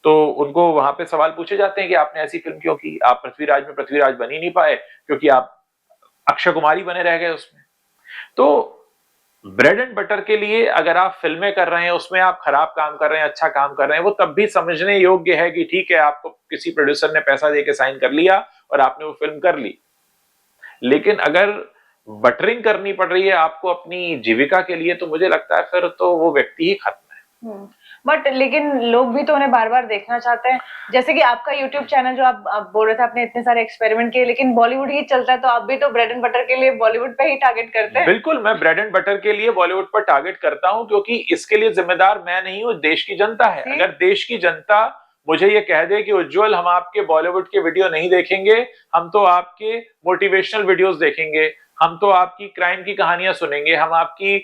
तो उनको वहां पे सवाल पूछे जाते हैं कि आपने ऐसी फिल्म क्यों की, आप पृथ्वीराज में पृथ्वीराज बन ही नहीं पाए क्योंकि आप अक्षय कुमार ही बने रह गए उसमें। तो ब्रेड एंड बटर के लिए अगर आप फिल्में कर रहे हैं, उसमें आप खराब काम कर रहे हैं, अच्छा काम कर रहे हैं, वो तब भी समझने योग्य है कि ठीक है, आपको किसी प्रोड्यूसर ने पैसा देके साइन कर लिया और आपने वो फिल्म कर ली। लेकिन अगर बटरिंग करनी पड़ रही है आपको अपनी जीविका के लिए, तो मुझे लगता है फिर तो वो व्यक्ति ही खत्म है। बट लेकिन लोग भी तो उन्हें बार बार देखना चाहते हैं, जैसे कि आपका यूट्यूब चैनल जो आप बोल रहे थे, आपने इतने सारे एक्सपेरिमेंट किए, लेकिन बॉलीवुड ही चलता है, तो आप भी तो ब्रेड एंड बटर के लिए बॉलीवुड पे ही टारगेट करते हैं। बिल्कुल, मैं ब्रेड एंड बटर के लिए बॉलीवुड पर टारगेट करता हूं, क्योंकि इसके लिए जिम्मेदार मैं नहीं हूं, देश की जनता है। अगर देश की जनता मुझे ये कह दे कि उज्जवल हम आपके बॉलीवुड के वीडियो नहीं देखेंगे, हम तो आपके मोटिवेशनल वीडियोस देखेंगे, हम तो आपकी क्राइम की कहानियां सुनेंगे, हम आपकी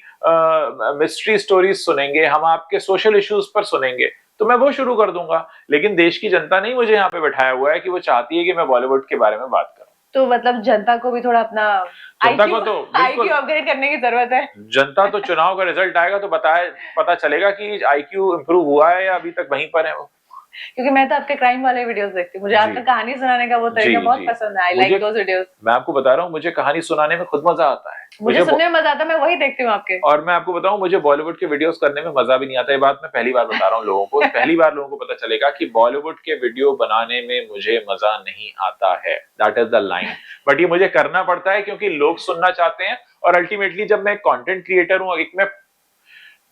मिस्ट्री स्टोरीज सुनेंगे, हम आपके सोशल इश्यूज पर सुनेंगे, तो मैं वो शुरू कर दूंगा। लेकिन देश की जनता नहीं मुझे यहाँ पे बैठाया हुआ है कि वो चाहती है कि मैं बॉलीवुड के बारे में बात करूं। तो मतलब जनता को भी थोड़ा अपना जनता को तो आईक्यू अपग्रेड करने की जरूरत है। जनता तो चुनाव का रिजल्ट आएगा तो पता चलेगा कि आईक्यू इंप्रूव हुआ है या अभी तक वहीं पर है वो। क्योंकि मैं तो आपके क्राइम वाले वीडियोस देखती हूँ, मुझे आपका कहानी सुनाने का वो तरीका बहुत पसंद है। I like those videos. मैं आपको बता रहा हूँ, मुझे कहानी सुनाने में खुद मजा आता है, मुझे सुनने में मजा आता है, मैं वही देखती हूँ आपके। और मैं आपको बताऊं, मुझे बॉलीवुड के वीडियोस करने में मजा भी नहीं आता। ये बात मैं पहली बार बता रहा हूँ लोगों को। पहली बार लोगों को पता चलेगा कि बॉलीवुड के वीडियो बनाने में मुझे मजा नहीं आता है, that is the line. But ये मुझे करना पड़ता है क्योंकि लोग सुनना चाहते हैं, और अल्टीमेटली जब मैं कंटेंट क्रिएटर हूँ, एक मैं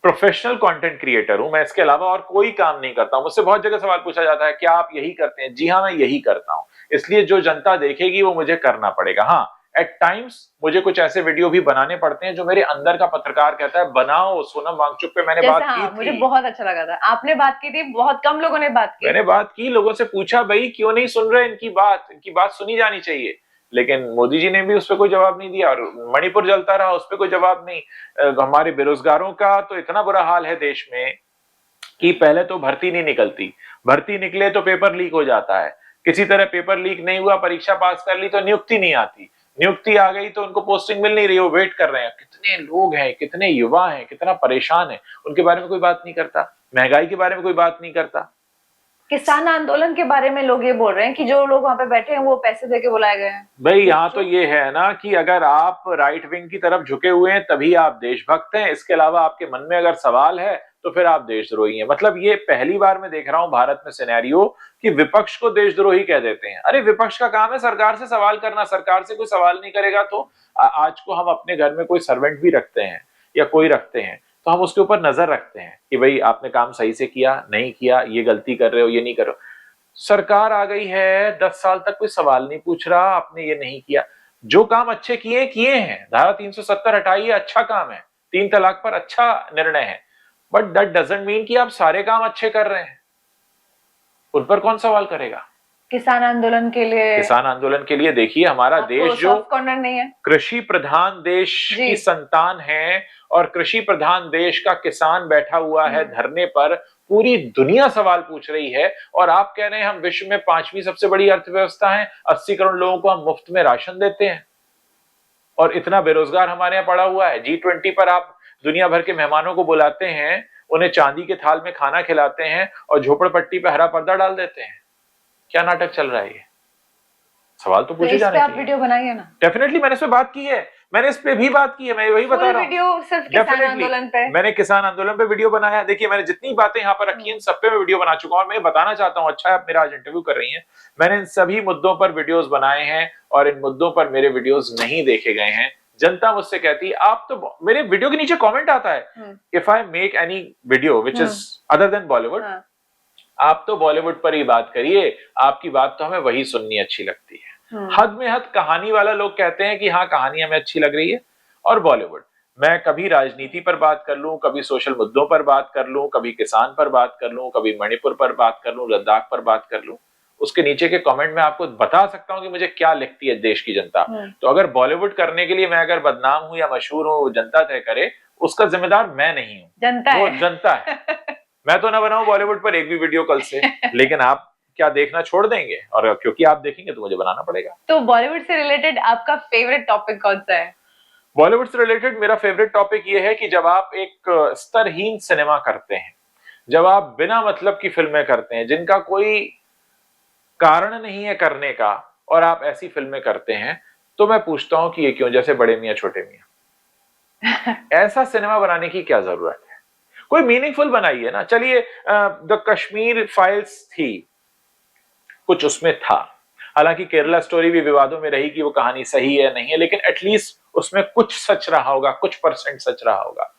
प्रोफेशनल कंटेंट क्रिएटर हूं, मैं इसके अलावा और कोई काम नहीं करता हूं। मुझसे बहुत जगह सवाल पूछा जाता है, क्या आप यही करते हैं? जी हाँ, मैं यही करता हूं। इसलिए जो जनता देखेगी वो मुझे करना पड़ेगा। हाँ, एट टाइम्स मुझे कुछ ऐसे वीडियो भी बनाने पड़ते हैं जो मेरे अंदर का पत्रकार कहता है बनाओ। सोनम वांगचुक पे मैंने बात की थी, मुझे बहुत अच्छा लगा था, आपने बात की थी, बहुत कम लोगों ने बात की। मैंने बात की, लोगों से पूछा भाई क्यों नहीं सुन रहे इनकी बात सुनी जानी चाहिए। लेकिन मोदी जी ने भी उस पर कोई जवाब नहीं दिया, और मणिपुर जलता रहा, उस पर कोई जवाब नहीं। हमारे बेरोजगारों का तो इतना बुरा हाल है देश में कि पहले तो भर्ती नहीं निकलती, भर्ती निकले तो पेपर लीक हो जाता है, किसी तरह पेपर लीक नहीं हुआ, परीक्षा पास कर ली तो नियुक्ति नहीं आती, नियुक्ति आ गई तो उनको पोस्टिंग मिल नहीं रही, वो वेट कर रहे हैं। कितने लोग हैं, कितने युवा हैं, कितना परेशान है, उनके बारे में कोई बात नहीं करता। महंगाई के बारे में कोई बात नहीं करता। किसान आंदोलन के बारे में लोग ये बोल रहे हैं कि जो लोग वहां पे बैठे हैं वो पैसे देके बुलाए गए हैं। भाई यहाँ तो ये है ना कि अगर आप राइट विंग की तरफ झुके हुए हैं तभी आप देशभक्त हैं, इसके अलावा आपके मन में अगर सवाल है तो फिर आप देशद्रोही हैं। मतलब ये पहली बार मैं देख रहा हूं भारत में सिनेरियो कि विपक्ष को देशद्रोही कह देते हैं। अरे विपक्ष का काम है सरकार से सवाल करना, सरकार से कोई सवाल नहीं करेगा तो आज को हम अपने घर में कोई सर्वेंट भी रखते हैं या कोई रखते हैं तो हम उसके ऊपर नजर रखते हैं कि भाई आपने काम सही से किया, नहीं किया, ये गलती कर रहे हो, ये नहीं कर रहे हो। सरकार आ गई है, 10 साल तक कोई सवाल नहीं पूछ रहा, आपने ये नहीं किया। जो काम अच्छे किए किए हैं, धारा 370 हटाइए, अच्छा काम है, 3 तलाक पर अच्छा निर्णय है, बट दैट डजंट मीन कि आप सारे काम अच्छे कर रहे हैं। उन पर कौन सवाल करेगा? किसान आंदोलन के लिए देखिए, हमारा देश जो कॉर्नर नहीं है, कृषि प्रधान देश की संतान है, और कृषि प्रधान देश का किसान बैठा हुआ है धरने पर, पूरी दुनिया सवाल पूछ रही है, और आप कह रहे हैं हम विश्व में 5वीं सबसे बड़ी अर्थव्यवस्था है, 80 करोड़ लोगों को हम मुफ्त में राशन देते हैं, और इतना बेरोजगार हमारे यहाँ पड़ा हुआ है। G20 पर आप दुनिया भर के मेहमानों को बुलाते हैं, उन्हें चांदी के थाल में खाना खिलाते हैं, और झोपड़पट्टी पे हरा पर्दा डाल देते हैं। क्या नाटक चल रहा है ये? सवाल तो पूछे जाने चाहिए। आप वीडियो बनाइए ना। डेफिनेटली मैंने इस पे बात की है, मैंने इस पे भी बात की है, मैं वही बता रहा हूँ। वीडियो सिर्फ किसान आंदोलन पे, मैंने किसान आंदोलन पे वीडियो बनाया। देखिए मैंने जितनी बातें यहाँ पर रखी हैं सब पे मैं वीडियो बना चुका हूँ, और मैं बताना चाहता हूँ, अच्छा आप मेरा आज इंटरव्यू कर रही हैं, मैंने इन सभी मुद्दों पर वीडियोस बनाए हैं, और इन मुद्दों पर मेरे वीडियोस नहीं देखे गए हैं। जनता मुझसे कहती है, आप तो, मेरे वीडियो के नीचे कमेंट आता है, if I make any video which is other than Bollywood, आप तो बॉलीवुड पर ही बात करिए, आपकी बात तो हमें वही सुननी अच्छी लगती है। हद में हद कहानी वाला लोग कहते हैं कि हाँ कहानी हमें अच्छी लग रही है, और बॉलीवुड, मैं कभी राजनीति पर बात कर लूं, कभी सोशल मुद्दों पर बात कर लूं, कभी किसान पर बात कर लूं, कभी मणिपुर पर बात कर लूं, लद्दाख पर बात कर लूं, उसके नीचे के कमेंट में आपको बता सकता हूं कि मुझे क्या लिखती है देश की जनता। तो अगर बॉलीवुड करने के लिए मैं अगर बदनाम हूं या मशहूर हूं, जनता तय करे, उसका जिम्मेदार मैं नहीं हूं, वो जनता है। मैं तो ना बनाऊं बॉलीवुड पर एक भी वीडियो कल से, लेकिन आप क्या देखना छोड़ देंगे? और क्योंकि आप देखेंगे तो मुझे बनाना पड़ेगा। तो बॉलीवुड से रिलेटेड आपका फेवरेट टॉपिक कौन सा है? बॉलीवुड से रिलेटेड मेरा फेवरेट टॉपिक ये है कि जब आप एक स्तरहीन सिनेमा करते हैं, जब आप बिना मतलब की फिल्में करते हैं, जिनका कोई कारण नहीं है करने का, और आप ऐसी फिल्में करते हैं, तो मैं पूछता हूं कि ये क्यों? जैसे बड़े मियां छोटे मियां। ऐसा सिनेमा बनाने की क्या जरूरत है? कोई मीनिंगफुल बनाइए ना। चलिए, द कश्मीर फाइल्स थी, कुछ उसमें था। हालांकि केरला स्टोरी भी विवादों में रही कि वो कहानी सही है नहीं है, लेकिन एटलीस्ट उसमें कुछ सच रहा होगा, कुछ परसेंट सच रहा होगा,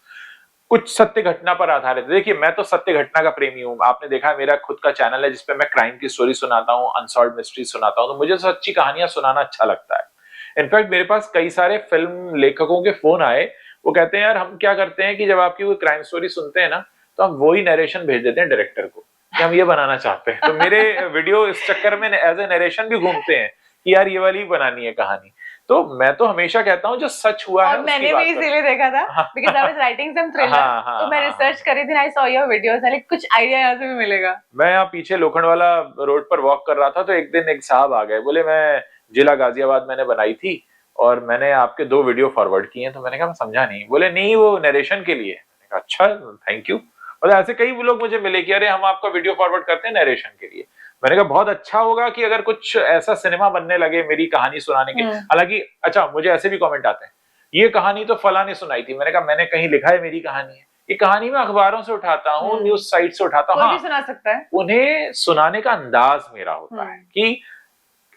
कुछ सत्य घटना पर आधारित। देखिए, मैं तो सत्य घटना का प्रेमी हूं। आपने देखा है मेरा खुद का चैनल है जिसपे मैं क्राइम की स्टोरी सुनाता हूं, अनसॉल्व्ड मिस्ट्री सुनाता हूं। तो मुझे सच्ची कहानियां सुनाना अच्छा लगता है। इनफैक्ट मेरे पास कई सारे फिल्म लेखकों के फोन आए, वो कहते हैं यार हम क्या करते हैं कि जब आपकी कोई क्राइम स्टोरी सुनते हैं ना, तो हम वही नरेशन भेज देते हैं डायरेक्टर को कि हम ये बनाना चाहते हैं। तो मेरे वीडियो इस चक्कर में एज ए नरेशन भी घूमते हैं कि यार ये वाली बनानी है कहानी। तो मैं तो हमेशा कहता हूँ जो सच हुआ है और मैंने भी इसीलिए देखा था, because I was writing some thriller, तो मैं रिसर्च कर रही थी, I saw your videos, like कुछ आइडिया यहाँ से भी मिलेगा। मैं यहाँ पीछे लोखंडवाला रोड पर वॉक कर रहा था, तो एक दिन एक साहब आ गए, बोले मैं जिला गाजियाबाद मैंने बनाई थी और मैंने आपके 2 वीडियो फॉरवर्ड किए हैं। तो मैंने कहा मैं समझा नहीं। बोले नहीं, वो नरेशन के लिए। मैंने कहा अच्छा, थैंक यू। और ऐसे कई लोग मुझे मिले कि अरे हम आपका वीडियो फॉरवर्ड करते हैं नरेशन के लिए। मैंने कहा बहुत अच्छा होगा कि अगर कुछ ऐसा सिनेमा बनने लगे मेरी कहानी सुनाने के। हालांकि अच्छा, मुझे ऐसे भी कमेंट आते हैं, ये कहानी तो फला ने सुनाई थी। मैंने कहा मैंने कहीं लिखा है मेरी कहानी है? ये कहानी मैं अखबारों से उठाता हूँ, न्यूज साइट से उठाता हूँ। कोई भी सुना सकता है। उन्हें सुनाने का अंदाज मेरा होता है कि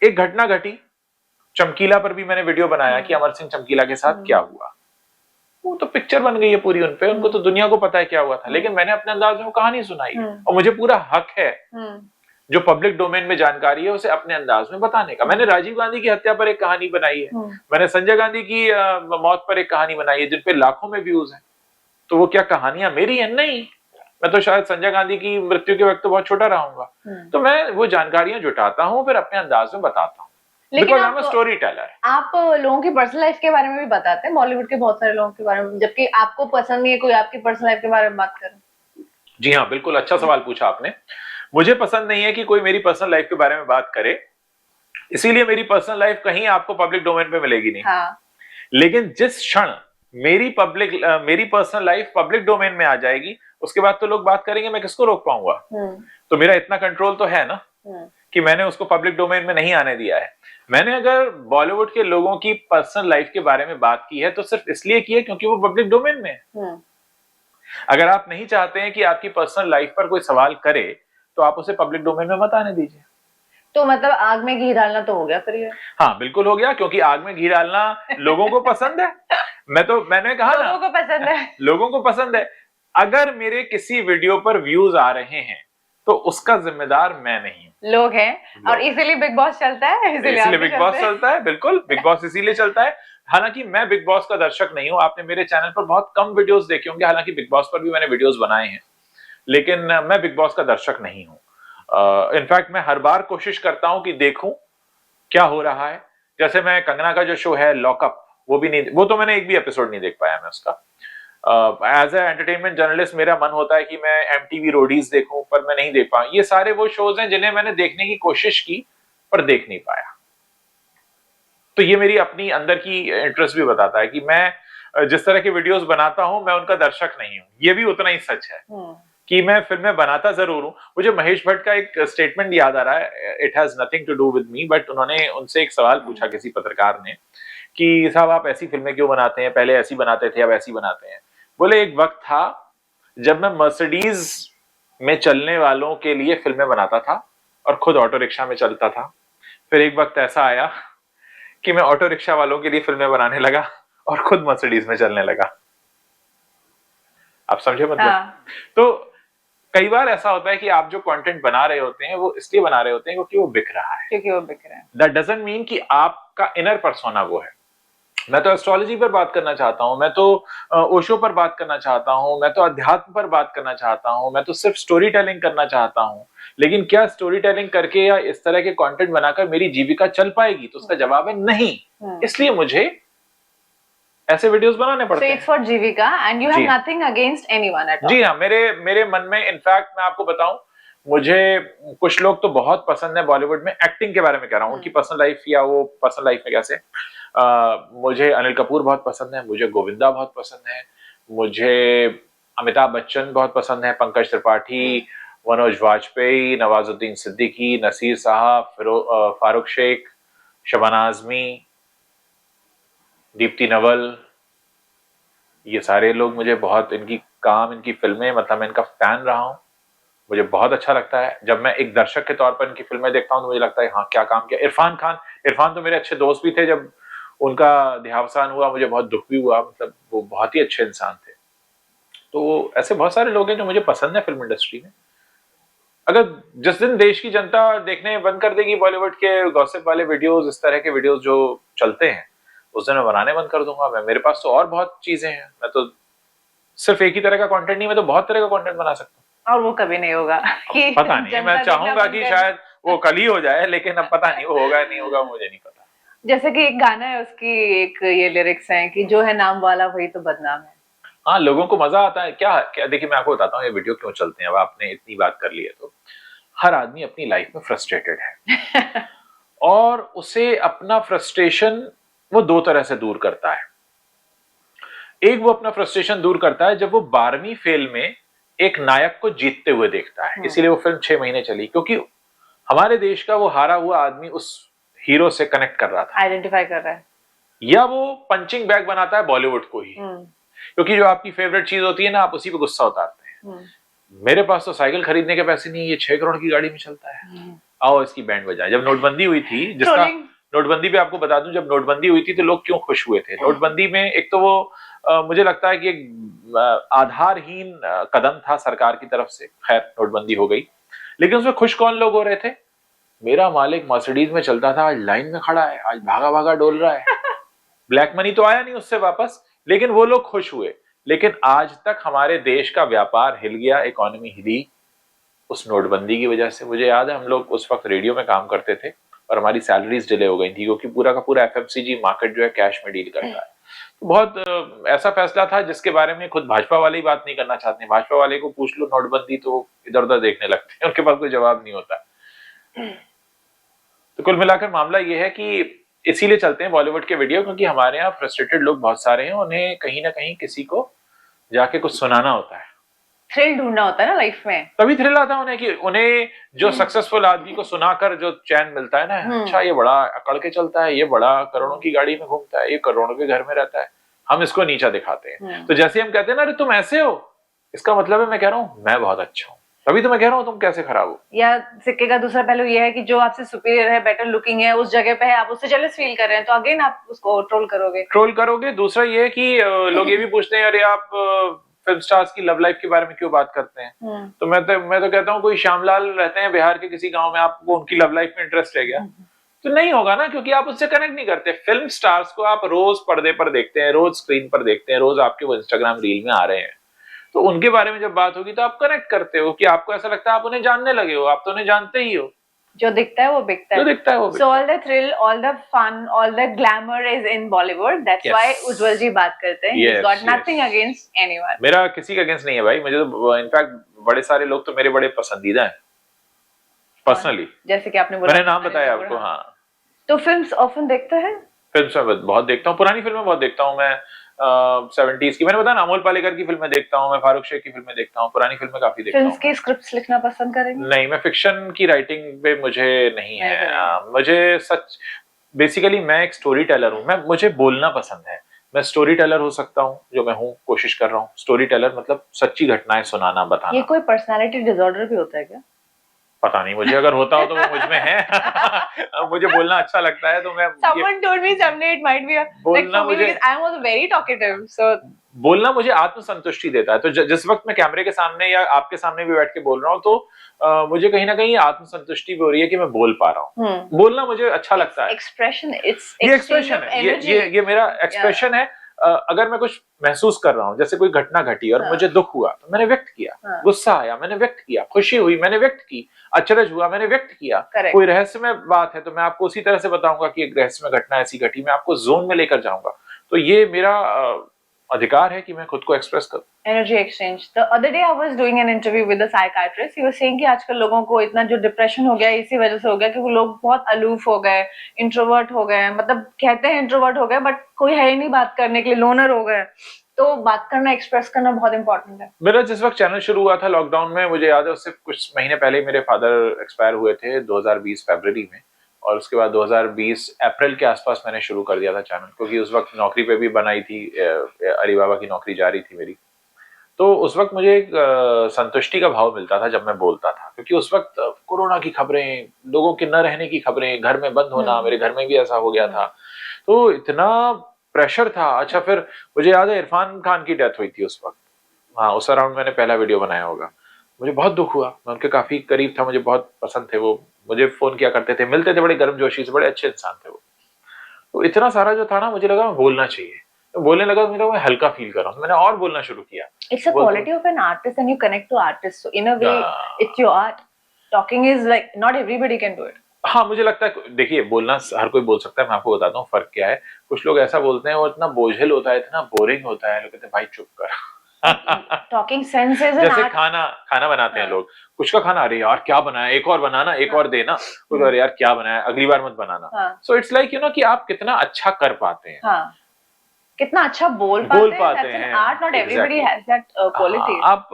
एक घटना घटी। चमकीला पर भी मैंने वीडियो बनाया कि अमर सिंह चमकीला के साथ क्या हुआ। वो तो पिक्चर बन गई है पूरी उनपे, उनको तो दुनिया को पता है क्या हुआ था, लेकिन मैंने अपने अंदाज में वो कहानी सुनाई और मुझे पूरा हक है जो पब्लिक डोमेन में जानकारी है उसे अपने अंदाज में बताने का। मैंने राजीव गांधी की हत्या पर एक कहानी बनाई है, मैंने संजय गांधी की मौत पर एक कहानी बनाई है जिनपे लाखों में व्यूज हैं। तो वो क्या कहानियां मेरी हैं? नहीं, मैं तो शायद संजय गांधी की मृत्यु के वक्त तो बहुत छोटा रहूंगा। तो मैं वो जानकारियां जुटाता हूँ, फिर अपने अंदाज में बताता हूँ। लेकिन आप स्टोरी टेलर, आप लोगों की पर्सनल लाइफ के बारे में भी बताते हैं, बॉलीवुड के बहुत सारे लोगों के बारे में, जबकि आपको पसंद नहीं है कोई आपकी पर्सनल लाइफ के बारे में बात करे। जी हाँ, बिल्कुल अच्छा सवाल पूछा आपने। मुझे पसंद नहीं है कि कोई मेरी पर्सनल लाइफ के बारे में बात करे, इसीलिए मेरी पर्सनल लाइफ कहीं आपको पब्लिक डोमेन पे मिलेगी नहीं। हाँ। लेकिन जिस क्षण मेरी पर्सनल लाइफ पब्लिक डोमेन में आ जाएगी, उसके बाद तो लोग बात करेंगे, मैं किसको रोक पाऊंगा? तो मेरा इतना कंट्रोल तो है ना कि मैंने उसको पब्लिक डोमेन में नहीं आने दिया है। मैंने अगर बॉलीवुड के लोगों की पर्सनल लाइफ के बारे में बात की है तो सिर्फ इसलिए की है क्योंकि वो पब्लिक डोमेन में है। अगर आप नहीं चाहते हैं कि आपकी पर्सनल लाइफ पर कोई सवाल करे, तो आप उसे पब्लिक डोमेन में मत आने दीजिए। तो मतलब आग में घी डालना तो हो गया फिर ये? हाँ बिल्कुल हो गया, क्योंकि आग में घी डालना लोगों को पसंद है। मैंने कहा ना, लोगों को पसंद है। लोगों को पसंद है। अगर मेरे किसी वीडियो पर व्यूज आ रहे हैं तो उसका जिम्मेदार मैं नहीं हूं, लोग हैं। और इसीलिए बिग बॉस चलता है, इसीलिए बिग बॉस चलता है। बिल्कुल, बिग बॉस इसीलिए चलता है। हालांकि मैं बिग बॉस का दर्शक नहीं हूं। आपने मेरे चैनल पर बहुत कम वीडियोस देखे होंगे, हालांकि बिग बॉस पर भी मैंने वीडियोस बनाए हैं, लेकिन मैं बिग बॉस का दर्शक नहीं हूं। इनफैक्ट मैं हर बार कोशिश करता हूं कि देखूं क्या हो रहा है। जैसे मैं कंगना का जो शो है लॉकअप, वो तो मैंने एक भी एपिसोड नहीं देख पाया मैं उसका। एज ए एंटरटेनमेंट जर्नलिस्ट मेरा मन होता है कि मैं एमटीवी रोडीज देखूं, पर मैं नहीं देख पाया। ये सारे वो शोज हैं जिन्हें मैंने देखने की कोशिश की पर देख नहीं पाया। तो ये मेरी अपनी अंदर की इंटरेस्ट भी बताता है कि मैं जिस तरह के वीडियोस बनाता हूं मैं उनका दर्शक नहीं हूं। ये भी उतना ही सच है कि मैं फिल्में बनाता जरूर हूं। मुझे महेश भट्ट का एक स्टेटमेंट याद आ रहा है, it has nothing to do with me, but उन्होंने उनसे एक सवाल पूछा किसी पत्रकार ने कि साहब आप ऐसी फिल्में क्यों बनाते हैं, पहले ऐसी बनाते थे अब ऐसी बनाते हैं। बोले एक वक्त था जब मैं मर्सिडीज में चलने वालों के लिए फिल्में बनाता था और खुद ऑटो रिक्शा में चलता था। फिर एक वक्त ऐसा आया कि मैं ऑटो रिक्शा वालों के लिए फिल्में बनाने लगा और खुद मर्सिडीज में चलने लगा। आप समझे मतलब? हाँ। तो कई बार ऐसा होता है कि आप जो कंटेंट बना रहे होते हैं वो इसलिए बना रहे होते हैं क्योंकि वो बिक रहा है। दैट डजंट मीन कि आपका इनर पर्सोना वो है। मैं तो एस्ट्रोलॉजी पर बात करना चाहता हूं, मैं तो ओशो पर बात करना चाहता हूं, मैं तो अध्यात्म पर बात करना चाहता हूं, मैं तो सिर्फ स्टोरी टेलिंग करना चाहता हूं। लेकिन क्या स्टोरी टेलिंग करके या इस तरह के कंटेंट बनाकर मेरी जीविका चल पाएगी? तो उसका जवाब है नहीं। इसलिए मुझे ऐसे वीडियोस बनाने पड़ते हैं। So it's for Jeevika and you have nothing against anyone at all. जी हाँ, मेरे मन में इनफैक्ट मैं आपको बताऊं, मुझे कुछ लोग तो बहुत पसंद है बॉलीवुड में, एक्टिंग के बारे में कह रहा हूँ, उनकी पर्सनल लाइफ या वो पर्सनल लाइफ में कैसे। मुझे अनिल कपूर बहुत पसंद है, मुझे गोविंदा बहुत पसंद है, मुझे अमिताभ बच्चन बहुत पसंद है, पंकज त्रिपाठी, मनोज वाजपेयी, नवाजुद्दीन सिद्दीकी, नसीर साहब, फारूक शेख, शबाना आजमी, दीप्ति नवल, ये सारे लोग मुझे बहुत, इनकी काम, इनकी फिल्में, मतलब मैं इनका फैन रहा हूँ, मुझे बहुत अच्छा लगता है। जब मैं एक दर्शक के तौर पर इनकी फिल्में देखता हूँ तो मुझे लगता है हाँ क्या काम किया। इरफान खान, इरफान तो मेरे अच्छे दोस्त भी थे, जब उनका देहावसान हुआ मुझे बहुत दुख भी हुआ, मतलब वो बहुत ही अच्छे इंसान थे। तो ऐसे बहुत सारे लोग हैं जो मुझे पसंद है फिल्म इंडस्ट्री में। अगर जिस दिन देश की जनता देखने बंद कर देगी बॉलीवुड के गॉसिप वाले वीडियोस, इस तरह के वीडियोस जो चलते हैं, उस दिन मैं बनाने बंद कर दूंगा। मैं, मेरे पास तो और बहुत चीजें हैं, मैं तो सिर्फ एक ही तरह का कंटेंट नहीं, मैं तो बहुत तरह का कंटेंट बना सकता हूँ। और वो कभी नहीं होगा कि पता नहीं, मैं जनता चाहूंगा देखना कि बंद कर शायद वो कल ही हो जाए, लेकिन अब पता नहीं वो होगा नहीं होगा, मुझे नहीं पता। जैसे कि एक गाना है, उसकी एक ये लिरिक्स हैं कि जो है नाम वाला वही तो बदनाम है। हाँ, लोगों को मजा आता है क्या, क्या देखिए मैं आपको बताता हूँ ये वीडियो क्यों चलते हैं। अब आपने इतनी बात कर ली है तो हर आदमी अपनी लाइफ में फ्रस्ट्रेटेड है और उसे अपना फ्रस्ट्रेशन वो दो तरह से दूर करता है। एक, वो अपना फ्रस्ट्रेशन दूर करता है जब वो 12वीं फेल में एक नायक को जीतते हुए देखता है, इसीलिए वो फिल्म 6 महीने चली, क्योंकि हमारे देश का वो हारा हुआ आदमी उस हीरो से कनेक्ट कर रहा था, आइडेंटिफाई कर रहा है। या वो पंचिंग बैग बनाता है बॉलीवुड को ही, क्योंकि जो आपकी फेवरेट चीज होती है ना, आप उसी पे गुस्सा उतारते हैं। मेरे पास तो साइकिल खरीदने के पैसे नहीं, ये 6 करोड़ की गाड़ी में चलता है, आओ इसकी बैंड बजाएं। जब नोटबंदी हुई थी, जिसका नोटबंदी पे आपको बता दूं, जब नोटबंदी हुई थी तो लोग क्यों खुश हुए थे। नोटबंदी में एक तो वो मुझे लगता है कि एक आधारहीन कदम था सरकार की तरफ से, खैर नोटबंदी हो गई, लेकिन उसमें खुश कौन लोग हो रहे थे। मेरा मालिक मर्सिडीज में चलता था, आज लाइन में खड़ा है, आज भागा भागा डोल रहा है ब्लैक मनी तो आया नहीं उससे वापस, लेकिन वो लोग खुश हुए। लेकिन आज तक हमारे देश का व्यापार हिल गया, इकोनॉमी हिली उस नोटबंदी की वजह से। मुझे याद है हम लोग उस वक्त रेडियो में काम करते थे और हमारी सैलरीज डिले हो गई थी, क्योंकि पूरा का पूरा एफएमसीजी मार्केट जो है कैश में डील करता है। तो बहुत ऐसा फैसला था जिसके बारे में खुद भाजपा वाले ही बात नहीं करना चाहते। भाजपा वाले को पूछ लो नोटबंदी तो इधर उधर देखने लगते हैं, उनके पास कोई जवाब नहीं होता। तो कुल मिलाकर मामला ये है कि इसीलिए चलते हैं बॉलीवुड के वीडियो, क्योंकि हमारे यहाँ फ्रस्ट्रेटेड लोग बहुत सारे हैं, उन्हें कहीं ना कहीं किसी को जाके कुछ सुनाना होता है, थ्रिल ढूंढना होता है ना लाइफ में, तभी थ्रिल आता है उन्हें, कि उन्हें जो सक्सेसफुल आदमी को सुनाकर जो चैन मिलता है ना, अच्छा ये बड़ा अकड़ के चलता है, ये बड़ा करोड़ों की गाड़ी में घूमता है, ये करोड़ों के घर में रहता है, हम इसको नीचा दिखाते हैं। तो जैसे हम कहते हैं ना, अरे तुम ऐसे हो, इसका मतलब है मैं कह रहा हूँ मैं बहुत अच्छा हूँ, तभी तो मैं कह रहा हूँ तुम कैसे खराब हो। या सिक्के का दूसरा पहलू ये है कि जो आपसे सुपीरियर है, बेटर लुकिंग है, उस जगह पे है, आप उससे जेलस फील कर रहे हैं, तो अगेन आप उसको ट्रोल करोगे। दूसरा ये है कि लोग ये भी पूछते हैं, अरे आप फिल्म स्टार्स की लव लाइफ के बारे में क्यों बात करते हैं। तो मैं तो कहता हूँ, कोई श्यामलाल रहते हैं बिहार के किसी गांव में, आपको उनकी लव लाइफ में इंटरेस्ट है क्या? तो नहीं होगा ना, क्योंकि आप उससे कनेक्ट नहीं करते। फिल्म स्टार्स को आप रोज पर्दे पर देखते हैं, रोज स्क्रीन पर देखते हैं, रोज आपके वो इंस्टाग्राम रील में आ रहे हैं, तो उनके बारे में जब बात होगी तो आप कनेक्ट करते हो, कि आपको ऐसा लगता है आप उन्हें जानने लगे हो, आप तो उन्हें जानते ही हो। जो दिखता है वो बिकता है, जो दिखता है वो So all the thrill, all the fun, all the glamour is in Bollywood. That's Yes. why उज्जवल जी बात करते हैं। Yes, He's got yes. nothing against anyone. मेरा किसी के अगेंस्ट नहीं है भाई, मुझे तो इनफैक्ट बड़े सारे लोग तो मेरे बड़े पसंदीदा हैं पर्सनली, जैसे कि आपने बोला, मैंने नाम बताया आपको। हाँ, तो फिल्म्स ऑफन देखते हैं? फिल्म्स में बहुत देखता हूँ, पुरानी फिल्में बहुत देखता हूँ मैं। 70s की, मैंने बताया ना, अमोल पालेकर की फिल्में देखता हूँ मैं, फारूक शेख की फिल्में देखता हूँ, पुरानी फिल्में काफी देखता हूँ। फिल्म्स की स्क्रिप्ट्स लिखना पसंद करेंगे? नहीं, मैं फिक्शन की राइटिंग पे मुझे नहीं है। मुझे सच, बेसिकली मैं एक स्टोरी टेलर हूँ, मुझे बोलना पसंद है। मैं स्टोरी टेलर हो सकता हूँ, जो मैं हूँ, कोशिश कर रहा हूँ। स्टोरी टेलर मतलब सच्ची घटनाएं सुनाना, बताना। ये कोई पर्सनालिटी डिसऑर्डर भी होता है क्या? पता नहीं, मुझे अगर होता हो तो वो मुझ में है। मुझे बोलना अच्छा लगता है, तो मैं Someone told me someday it might be a, like for me, because I am also very talkative, so बोलना मुझे आत्मसंतुष्टि देता है। तो जिस वक्त मैं कैमरे के सामने या आपके सामने भी बैठ के बोल रहा हूँ, तो मुझे कहीं ना कहीं आत्मसंतुष्टि भी हो रही है कि मैं बोल पा रहा हूँ। बोलना मुझे अच्छा लगता है। एक्सप्रेशन, ये एक्सप्रेशन है, ये मेरा एक्सप्रेशन है। अगर मैं कुछ महसूस कर रहा हूँ, जैसे कोई घटना घटी और मुझे दुख हुआ तो मैंने व्यक्त किया, गुस्सा आया मैंने व्यक्त किया, खुशी हुई मैंने व्यक्त की, अचरज हुआ मैंने व्यक्त किया। कोई रहस्यमय बात है तो मैं आपको उसी तरह से बताऊंगा कि एक रहस्यमय घटना ऐसी घटी, मैं आपको जोन में लेकर जाऊंगा। तो ये मेरा अधिकार है कि मैं खुद को एक्सप्रेस करूं। Energy exchange. The other day I was doing an interview with a psychiatrist, he was saying कि आजकल लोगों को इतना जो डिप्रेशन हो गया है इसी वजह से हो गया कि वो लोग बहुत अलूफ हो गए, इंट्रोवर्ट हो गए, मतलब कहते हैं इंट्रोवर्ट हो गए बट कोई है ही नहीं बात करने के लिए, लोनर हो गए। तो बात करना, एक्सप्रेस करना बहुत इंपॉर्टेंट है। मेरा जिस वक्त चैनल शुरू हुआ था लॉकडाउन में, मुझे याद है उससे कुछ महीने पहले मेरे फादर एक्सपायर हुए थे 2020 फरवरी में, और उसके बाद 2020 अप्रैल के आसपास मैंने शुरू कर दिया था चैनल, क्योंकि उस वक्त नौकरी पे भी बनाई थी, अलीबाबा की नौकरी जारी थी मेरी। तो उस वक्त मुझे एक संतुष्टि का भाव मिलता था जब मैं बोलता था, क्योंकि उस वक्त कोरोना की खबरें, लोगों के न रहने की खबरें, घर में बंद होना, मेरे घर में भी ऐसा हो गया था, तो इतना प्रेशर था। अच्छा, फिर मुझे याद है इरफान खान की डेथ हुई थी उस वक्त, हाँ उस अराउंड मैंने पहला वीडियो बनाया होगा। मुझे बहुत दुख हुआ, मैं उनके काफी करीब था, मुझे बहुत पसंद थे वो, मुझे फोन किया करते थे, मिलते थे, बड़े गर्मजोशी से, बड़े अच्छे इंसान थे वो। तो इतना सारा जो था ना, मुझे लगा बोलना चाहिए, तो बोलने लगा तो मैं हल्का फील कर रहा हूँ, मैंने और बोलना शुरू किया। It's a quality of an artist and you connect to artists, so in a way it's your art. Talking is like not everybody can do it. हाँ, मुझे लगता है, देखिए बोलना हर कोई बोल सकता है, मैं आपको बताता हूँ फर्क क्या है। कुछ लोग ऐसा बोलते हैं और इतना बोझिल होता है, इतना बोरिंग होता है, लोग कहते हैं भाई चुप कर। Talking sense is an जैसे art. खाना बनाते हैं लोग, कुछ का खाना, अरे यार क्या बनाया, एक और बनाना, एक और देना, कुछ, अरे यार क्या बनाया, अगली बार मत बनाना। So it's like you know कि आप कितना अच्छा कर पाते हैं, कितना अच्छा बोल पाते हैं। Art, not everybody has that quality. आप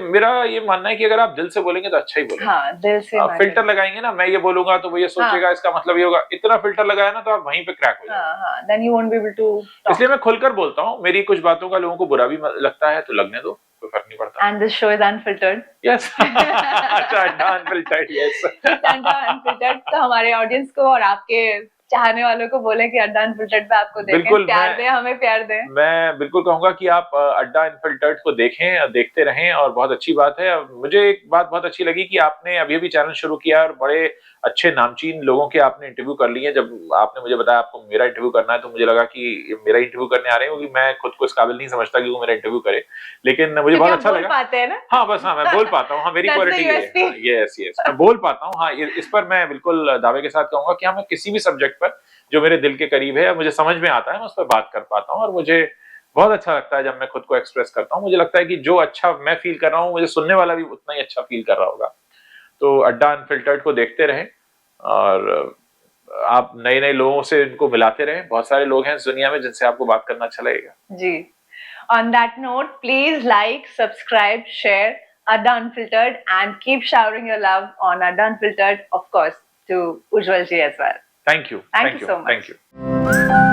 मेरा ये मानना है कि अगर आप दिल से बोलेंगे तो अच्छा ही बोलेंगे। हाँ, दिल से। फिल्टर लगाएंगे ना, मैं ये बोलूंगा तो वो ये सोचेगा, इसका मतलब ये होगा, इतना फिल्टर लगाया ना तो आप वहीं पे क्रैक हो जाएंगे। Then you won't be able to talk. इसलिए मैं खुलकर बोलता हूँ, मेरी कुछ बातों का लोगों को बुरा भी लगता है तो लगने दो, कोई फर्क नहीं पड़ता। And this show is unfiltered. Yes. अच्छा, अनफिल्टर्ड, यस। अनफिल्टर्ड। तो हमारे ऑडियंस को और आपके चाहने वालों को बोले कि अड्डा अनफिल्टर्ड पे आपको देखें, प्यार दें, हमें प्यार दें। मैं बिल्कुल कहूंगा कि आप अड्डा अनफिल्टर्ड को देखें, देखते रहें, और बहुत अच्छी बात है। मुझे एक बात बहुत अच्छी लगी कि आपने अभी अभी चैनल शुरू किया और बड़े अच्छे नामचीन लोगों के आपने इंटरव्यू कर लिए। जब आपने मुझे बताया आपको मेरा इंटरव्यू करना है, तो मुझे लगा कि मेरा इंटरव्यू करने आ रहे हैं, क्योंकि मैं खुद को इस काबिल नहीं समझता कि वो मेरा इंटरव्यू करे, लेकिन मुझे बहुत अच्छा लगा। पाते हैं ना? हाँ बस, हाँ मैं बोल पाता हूँ, हाँ मेरी क्वालिटी है, यस यस, मैं बोल पाता हूँ। हाँ, इस पर मैं बिल्कुल दावे के साथ कहूंगा कि हाँ, मैं किसी भी सब्जेक्ट पर जो मेरे दिल के करीब है, मुझे समझ में आता है, मैं उस पर बात कर पाता हूँ, और मुझे बहुत अच्छा लगता है जब मैं खुद को एक्सप्रेस करता हूँ। मुझे लगता है कि जो अच्छा मैं फील कर रहा हूँ, मुझे सुनने वाला भी उतना ही अच्छा फील कर रहा होगा। तो अड्डा अनफिल्टर्ड को देखते रहें, और आप नए नए लोगों से इनको मिलाते रहें। बहुत सारे लोग हैं इस दुनिया में जिनसे आपको बात करना अच्छा लगेगा। जी। On that note, please like, subscribe, share Adda Unfiltered and keep showering your love on Adda Unfiltered, of course, to Ujjwal ji as well. Thank you. Thank you so much. Thank you.